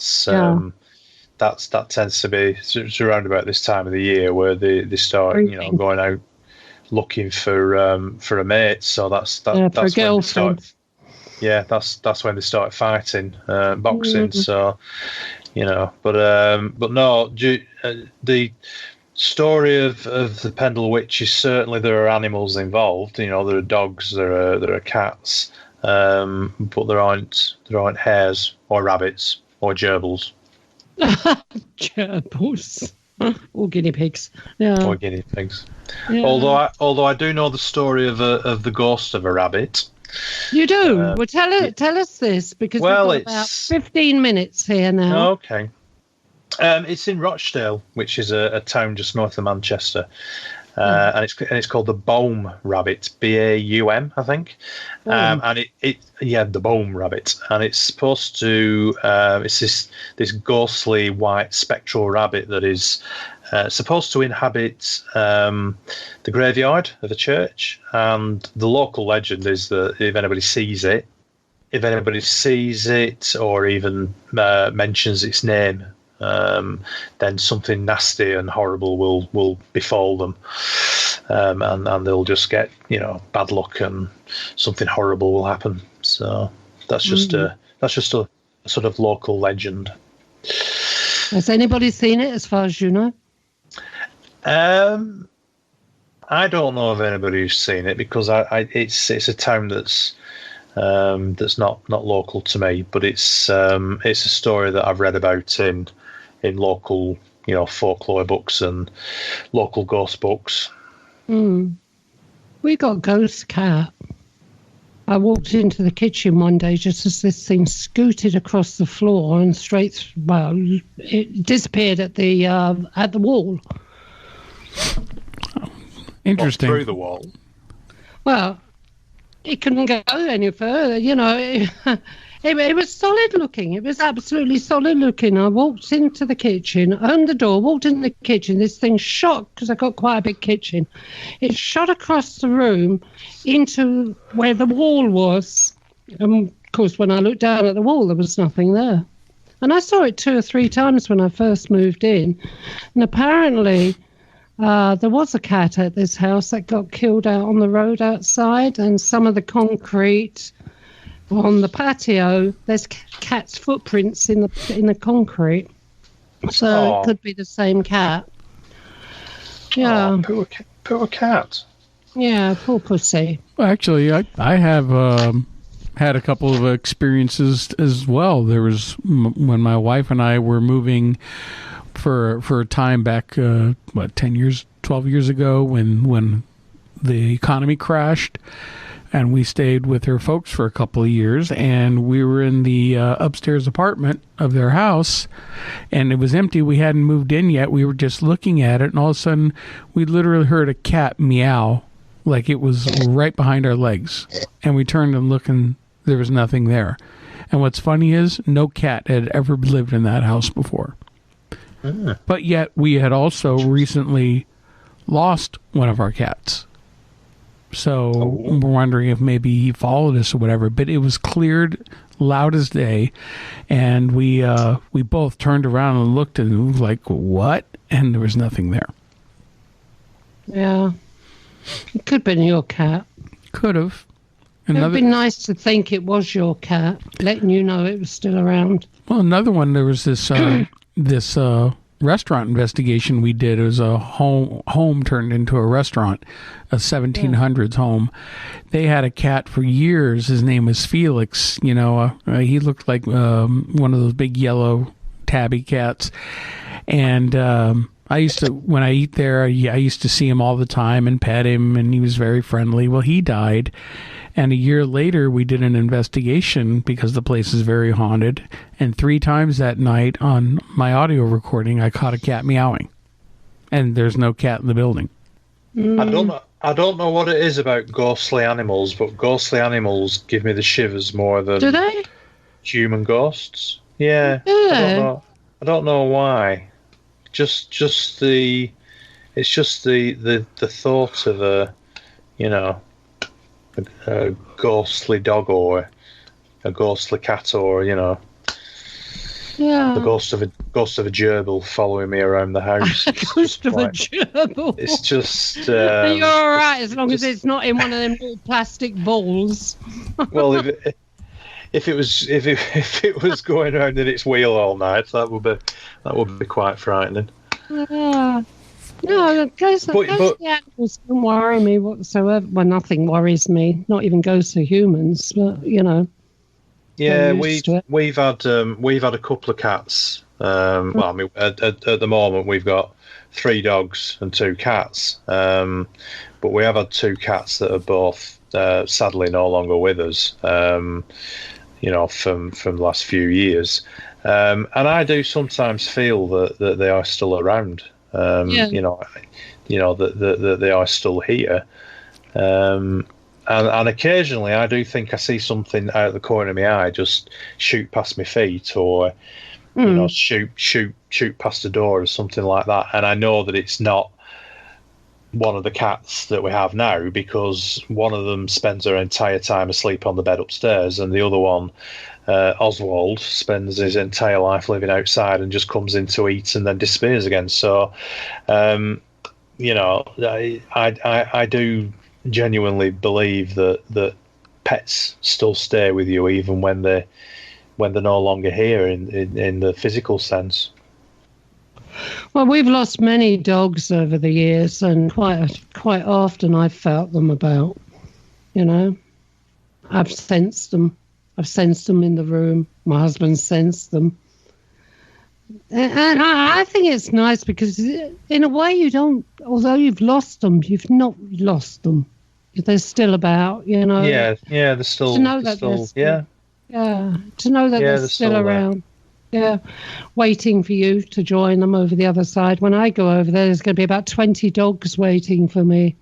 Speaker 10: tends to be around about this time of the year where they start, going out looking for a mate. So that's when they start. Yeah, that's when they start fighting, boxing. Mm-hmm. So, but no, the story of the Pendle Witches, certainly there are animals involved. There are dogs, there are cats, but there aren't hares or rabbits or gerbils.
Speaker 8: Gerbils. Or guinea pigs. Yeah.
Speaker 10: Or guinea pigs. Yeah. Although I do know the story of the ghost of a rabbit.
Speaker 8: You do? Well, tell us this, because we've got about 15 minutes here now.
Speaker 10: Okay. It's in Rochdale, which is a town just north of Manchester. And it's called the Bohm rabbit, Baum, I think, and the Bohm rabbit, and it's supposed to it's this ghostly white spectral rabbit that is supposed to inhabit the graveyard of a church, and the local legend is that if anybody sees it or even mentions its name, then something nasty and horrible will befall them, and they'll just get bad luck and something horrible will happen. So that's just a sort of local legend.
Speaker 8: Has anybody seen it, as far as you know?
Speaker 10: I don't know of anybody who's seen it, because it's a town that's not local to me, but it's a story that I've read about in local, folklore books and local ghost books.
Speaker 8: We got Ghost Cat. I walked into the kitchen one day just as this thing scooted across the floor and it disappeared at the wall.
Speaker 9: Interesting.
Speaker 10: Through the wall.
Speaker 8: Well, it couldn't go any further, It was solid looking. It was absolutely solid looking. I walked into the kitchen, opened the door, walked in the kitchen. This thing shot, because I got quite a big kitchen. It shot across the room into where the wall was. Of course, when I looked down at the wall, there was nothing there. And I saw it 2 or 3 times when I first moved in. And apparently there was a cat at this house that got killed out on the road outside, and some of the concrete on the patio, there's cat's footprints in the concrete. So it could be the same cat. Yeah.
Speaker 10: Poor cat.
Speaker 8: Yeah, poor pussy.
Speaker 9: Well, actually, I have had a couple of experiences as well. There was when my wife and I were moving for a time back, 10 years, 12 years ago, when the economy crashed. And we stayed with her folks for a couple of years, and we were in the upstairs apartment of their house, and it was empty. We hadn't moved in yet. We were just looking at it, and all of a sudden, we literally heard a cat meow, like it was right behind our legs. And we turned and looked, and there was nothing there. And what's funny is, no cat had ever lived in that house before. But yet, we had also recently lost one of our cats. So we're wondering if maybe he followed us or whatever. But it was cleared, loud as day, and we both turned around and looked, and it was like, what? And there was nothing there.
Speaker 8: Yeah. It could have been your cat.
Speaker 9: Could have.
Speaker 8: It would be nice to think it was your cat, letting you know it was still around.
Speaker 9: Well, another one, there was this this restaurant investigation we did. It was a home turned into a restaurant, a 1700s home. They had a cat for years. His name was Felix. You know, he looked like one of those big yellow tabby cats. And I used to, when I eat there, I used to see him all the time and pet him, and he was very friendly. Well, he died. And a year later, we did an investigation because the place is very haunted. And 3 times that night on my audio recording, I caught a cat meowing. And there's no cat in the building.
Speaker 10: I don't know what it is about ghostly animals, but ghostly animals give me the shivers more than
Speaker 8: do they?
Speaker 10: Human ghosts. Yeah. I don't know why. It's just the thought of a ghostly dog or a ghostly cat, or the ghost of a gerbil following me around the house.
Speaker 8: A ghost of a gerbil.
Speaker 10: It's just.
Speaker 8: You're all right as long as it's not in one of them little plastic balls.
Speaker 10: Well, if it was going around in its wheel all night, that would be quite frightening.
Speaker 8: No, ghostly animals don't worry me whatsoever. Well, nothing worries me, not even ghosts of humans, but,
Speaker 10: Yeah, we've had a couple of cats. Well, I mean, at the moment, we've got 3 dogs and 2 cats. But we have had 2 cats that are both, sadly, no longer with us, from the last few years. And I do sometimes feel that they are still around. That they are still here, and occasionally I do think I see something out of the corner of my eye just shoot past my feet, or shoot past the door or something like that, and I know that it's not one of the cats that we have now, because one of them spends her entire time asleep on the bed upstairs, and the other one, Oswald, spends his entire life living outside and just comes in to eat and then disappears again. So, I do genuinely believe that pets still stay with you even when they're no longer here in the physical sense.
Speaker 8: Well, we've lost many dogs over the years, and quite often I've felt them about. I've sensed them. I've sensed them in the room. My husband sensed them. And I think it's nice because, in a way, you don't, although you've lost them, you've not lost them. They're still about,
Speaker 10: Yeah, they're still.
Speaker 8: To know that they're still, to know that they're still around. Yeah, waiting for you to join them over the other side. When I go over there, there's going to be about 20 dogs waiting for me.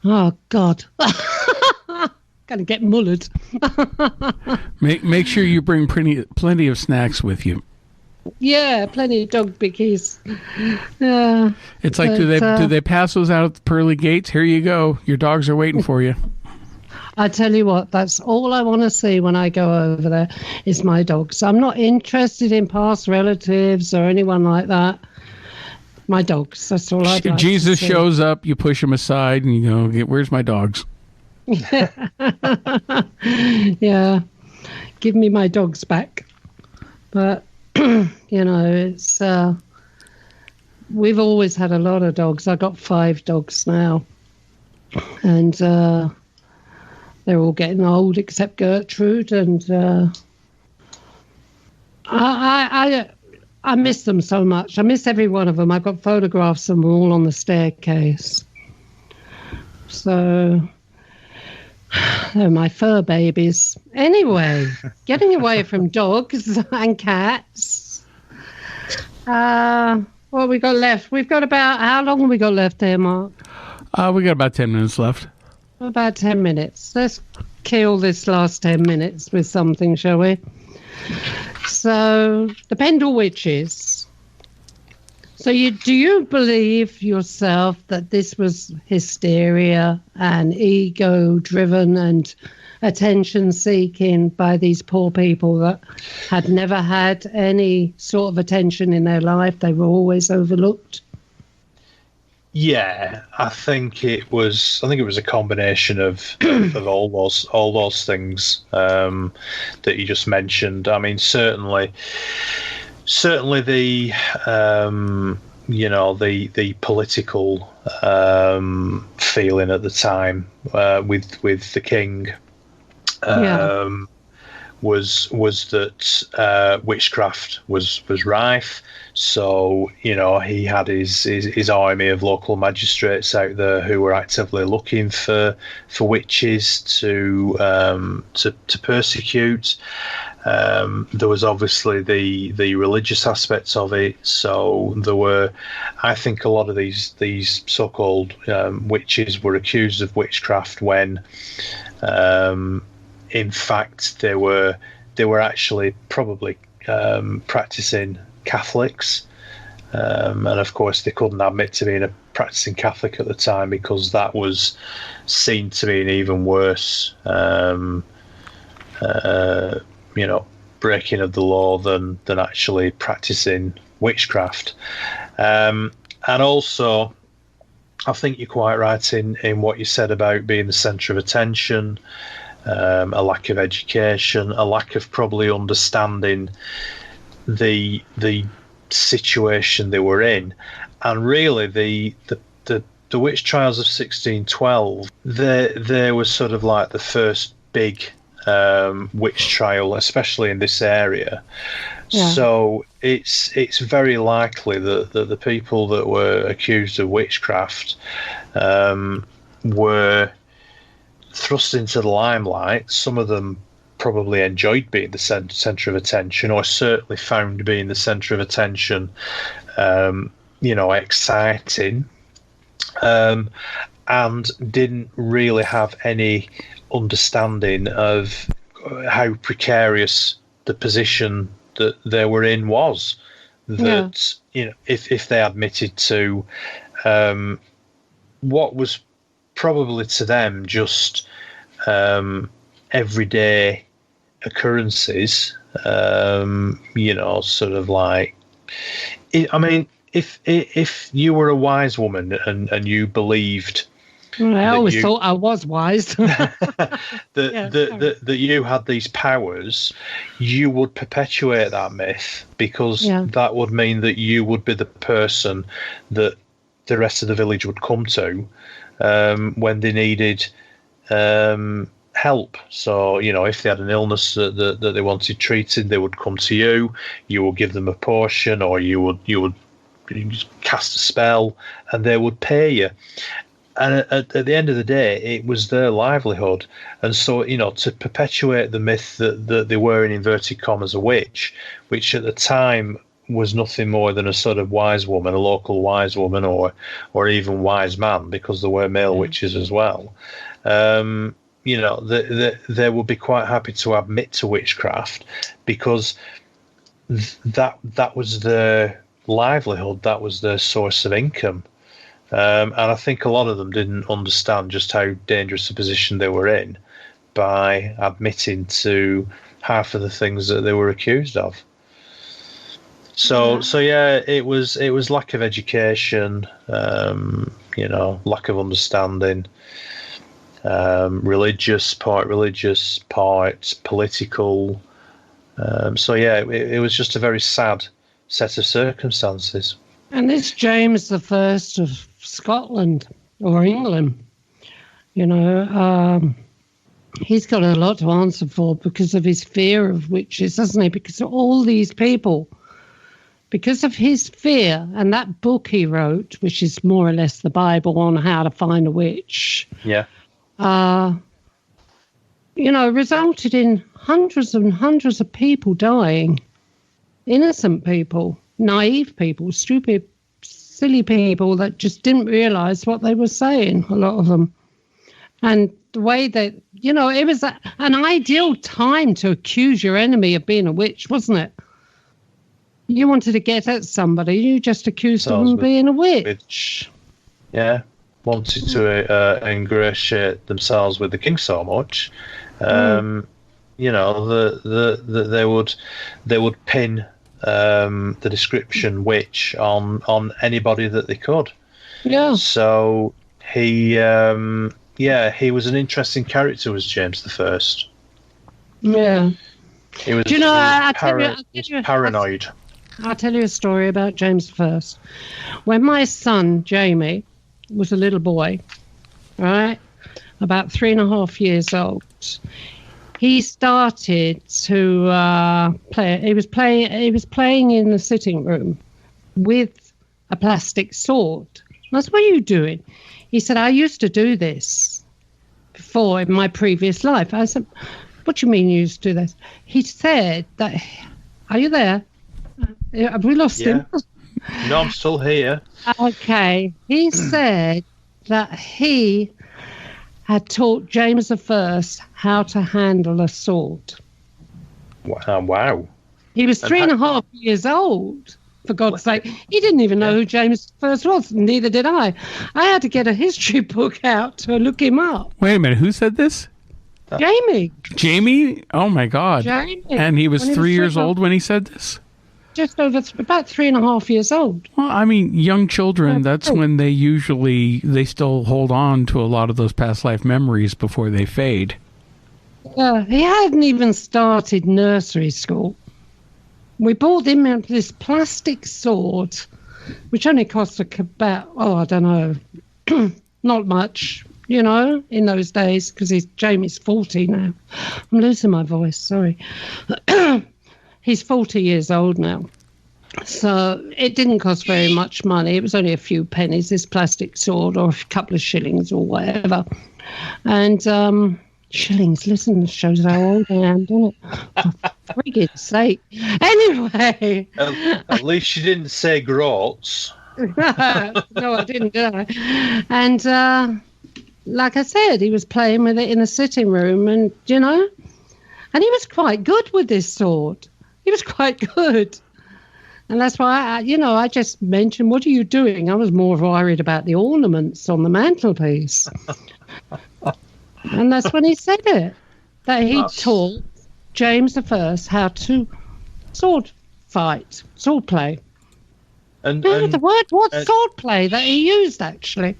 Speaker 8: Oh, God. Gonna get mullered.
Speaker 9: Make sure you bring plenty of snacks with you.
Speaker 8: Yeah, plenty of dog bickies. Yeah.
Speaker 9: It's like, do they pass those out at the pearly gates? Here you go. Your dogs are waiting for you.
Speaker 8: I tell you what, that's all I want to see when I go over there is my dogs. I'm not interested in past relatives or anyone like that. My dogs, that's all I'd like
Speaker 9: Jesus
Speaker 8: to see.
Speaker 9: shows up, you push him aside, and you go, where's my dogs?
Speaker 8: Yeah. Give me my dogs back. But, it's... we've always had a lot of dogs. I've got 5 dogs now. And they're all getting old except Gertrude. And I miss them so much. I miss every one of them. I've got photographs of them all on the staircase. So, they're my fur babies. Anyway, getting away from dogs and cats. What have we got left? We've got about, how long have we got left there, Mark?
Speaker 9: We got about 10 minutes left.
Speaker 8: About 10 minutes. Let's kill this last 10 minutes with something, shall we? So, the Pendle Witches. So, do you believe yourself that this was hysteria and ego-driven and attention-seeking by these poor people that had never had any sort of attention in their life? They were always overlooked.
Speaker 10: Yeah, I think it was a combination of all those things that you just mentioned. I mean, certainly the the political feeling at the time with the king was that witchcraft was rife. So he had his army of local magistrates out there who were actively looking for witches to persecute. There was obviously the religious aspects of it. So there were, I think, a lot of these so-called witches were accused of witchcraft when, in fact, they were actually probably practicing Catholics, and of course they couldn't admit to being a practicing Catholic at the time because that was seen to be an even worse breaking of the law than actually practicing witchcraft. And also, I think you're quite right in what you said about being the centre of attention, a lack of education, a lack of probably understanding the situation they were in, and really the witch trials of 1612. They were sort of like the first big witch trial, especially in this area. Yeah. So it's very likely that the people that were accused of witchcraft were thrust into the limelight. Some of them probably enjoyed being the centre of attention, or certainly found being the centre of attention exciting, and didn't really have any understanding of how precarious the position that they were in was. That if they admitted to what was probably to them just everyday occurrences, sort of like, I mean, if you were a wise woman and you believed,
Speaker 8: I always thought I was wise,
Speaker 10: that you had these powers, you would perpetuate that myth, because that would mean that you would be the person that the rest of the village would come to when they needed help. So if they had an illness that they wanted treated, they would come to you. You would give them a potion, or you would cast a spell, and they would pay you. And at the end of the day, it was their livelihood. And so, to perpetuate the myth that they were, in inverted commas, a witch, which at the time was nothing more than a sort of wise woman, a local wise woman, or even wise man, because there were male witches as well. they would be quite happy to admit to witchcraft because that was their livelihood, that was their source of income. And I think a lot of them didn't understand just how dangerous a position they were in by admitting to half of the things that they were accused of. So yeah, it was lack of education, lack of understanding, religious part, political. So yeah, it was just a very sad set of circumstances.
Speaker 8: And this James the First of Scotland or England, he's got a lot to answer for because of his fear of witches, doesn't he? Because of all these people, because of his fear, and that book he wrote, which is more or less the Bible on how to find a witch.
Speaker 10: Yeah.
Speaker 8: Resulted in hundreds and hundreds of people dying. Innocent people, naive people, stupid, silly people that just didn't realise what they were saying, a lot of them. And the way that, it was an ideal time to accuse your enemy of being a witch, wasn't it? You wanted to get at somebody, you just accused them of being a witch.
Speaker 10: Yeah, wanted to ingratiate themselves with the king so much. They would pin the description witch on anybody that they could.
Speaker 8: Yeah.
Speaker 10: So he was an interesting character, was James the First.
Speaker 8: Yeah.
Speaker 10: He was. Paranoid.
Speaker 8: I'll tell you a story about James I. When my son Jamie was a little boy, right, about 3.5 years old, he started to play. He was playing in the sitting room with a plastic sword. I said, "What are you doing?" He said, "I used to do this before in my previous life." I said, "What do you mean you used to do this?" He said that. Are you there? Have we lost him?
Speaker 10: No, I'm still here.
Speaker 8: Okay. He said that he had taught James I how to handle a sword.
Speaker 10: Wow.
Speaker 8: He was 3.5 years old, for God's sake. He didn't even know who James I was, neither did I. I had to get a history book out to look him up.
Speaker 9: Wait a minute, who said this?
Speaker 8: Jamie.
Speaker 9: Jamie? Oh, my God.
Speaker 8: Jamie.
Speaker 9: And he was 3 years old when he said this?
Speaker 8: Just over about 3.5 years old.
Speaker 9: Well, I mean, young children, that's when they still hold on to a lot of those past life memories before they fade.
Speaker 8: He hadn't even started nursery school. We bought him this plastic sword, which only cost about, I don't know, not much, in those days, because Jamie's 40 now. I'm losing my voice, sorry. He's 40 years old now. So it didn't cost very much money. It was only a few pennies, this plastic sword, or a couple of shillings or whatever. And shillings, listen, this shows how old I am, doesn't it? For friggin' sake. Anyway.
Speaker 10: At least you didn't say groats.
Speaker 8: No, I didn't, did I? And like I said, he was playing with it in the sitting room and he was quite good with this sword. He was quite good. And that's why, I just mentioned, what are you doing? I was more worried about the ornaments on the mantelpiece. And that's when he said it, that he taught James I how to sword play.
Speaker 10: And
Speaker 8: the word, what sword play that he used, actually.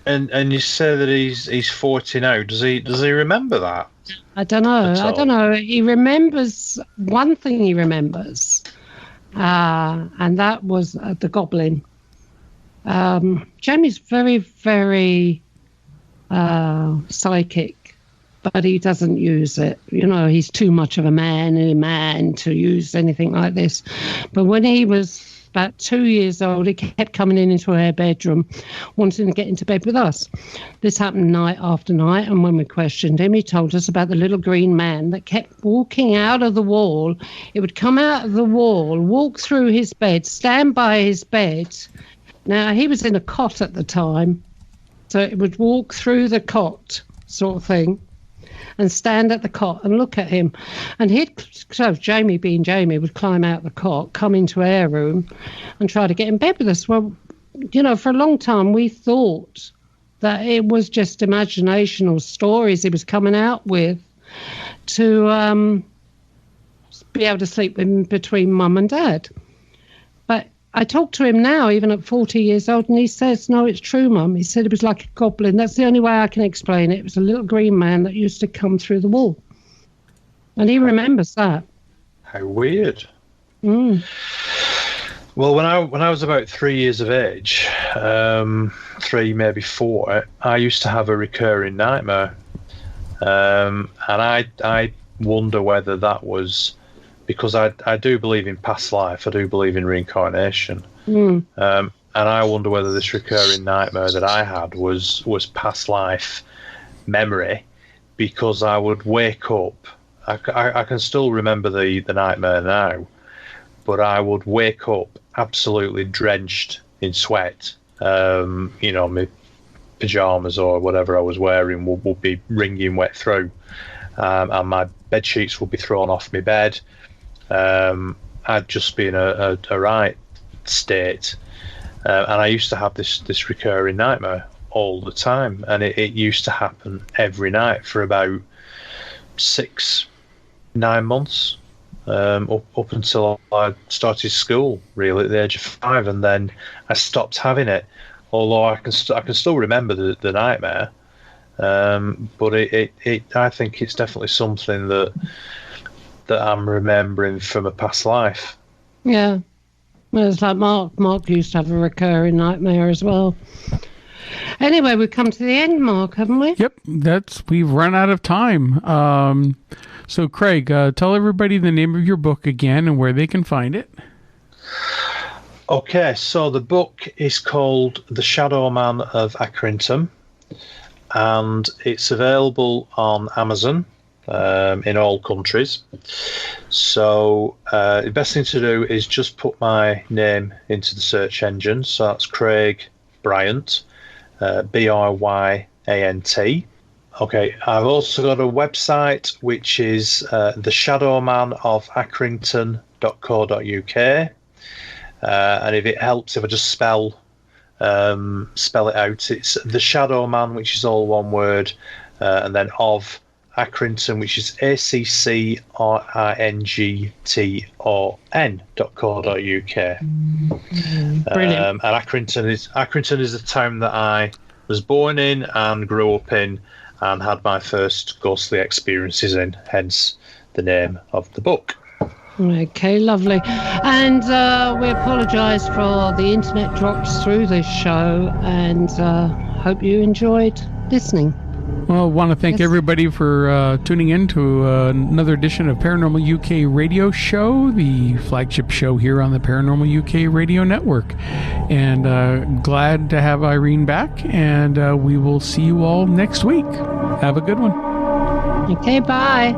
Speaker 10: And you say that he's 40 now. Does he remember that?
Speaker 8: I don't know. He remembers one thing. He remembers, and that was the goblin. Jamie's very, very psychic, but he doesn't use it. He's too much of a man to use anything like this. But when he was about 2 years old, he kept coming into her bedroom, wanting to get into bed with us. This happened night after night, and when we questioned him, he told us about the little green man that kept walking out of the wall. It would come out of the wall, walk through his bed, stand by his bed. Now, he was in a cot at the time, so it would walk through the cot, sort of thing, and stand at the cot and look at him. And so Jamie, being Jamie, would climb out the cot, come into our room and try to get in bed with us. Well, for a long time we thought that it was just imagination or stories he was coming out with to be able to sleep in between mum and dad. But I talk to him now, even at 40 years old, and he says, no, it's true, Mum. He said it was like a goblin. That's the only way I can explain it. It was a little green man that used to come through the wall. And he remembers that.
Speaker 10: How weird.
Speaker 8: Mm.
Speaker 10: Well, when I was about 3 years of age, 3, maybe 4, I used to have a recurring nightmare. And I wonder whether that was... because I do believe in past life, I do believe in reincarnation, and I wonder whether this recurring nightmare that I had was past life memory, because I would wake up. I can still remember the nightmare now, but I would wake up absolutely drenched in sweat. My pajamas or whatever I was wearing would be wringing wet through, and my bed sheets would be thrown off my bed. I'd just be in a right state, and I used to have this recurring nightmare all the time, and it used to happen every night for about 6-9 months, up until I started school, really, at the age of 5, and then I stopped having it. Although I can still remember the nightmare, but I think it's definitely something that I'm remembering from a past life.
Speaker 8: Yeah. Well, it's like Mark. Mark used to have a recurring nightmare as well. Anyway, we've come to the end, Mark, haven't we?
Speaker 9: Yep, we've run out of time. So, Craig, tell everybody the name of your book again and where they can find it.
Speaker 10: Okay, so the book is called The Shadow Man of Accrington, and it's available on Amazon. In all countries. So the best thing to do is just put my name into the search engine. So that's Craig Bryant, Bryant. Okay, I've also got a website which is theshadowmanofaccrington.co.uk, and if it helps if I just spell it out, it's The Shadow Man, which is all one word, and then of Accrington, which is Accrington.co.uk. And Accrington is the town that I was born in and grew up in and had my first ghostly experiences in, hence the name of the book.
Speaker 8: Okay, lovely. And we apologise for the internet drops through this show, and hope you enjoyed listening.
Speaker 9: Well, I want to thank everybody for tuning in to another edition of Paranormal UK Radio Show, the flagship show here on the Paranormal UK Radio Network. And glad to have Irene back, and we will see you all next week. Have a good one.
Speaker 8: Okay, bye.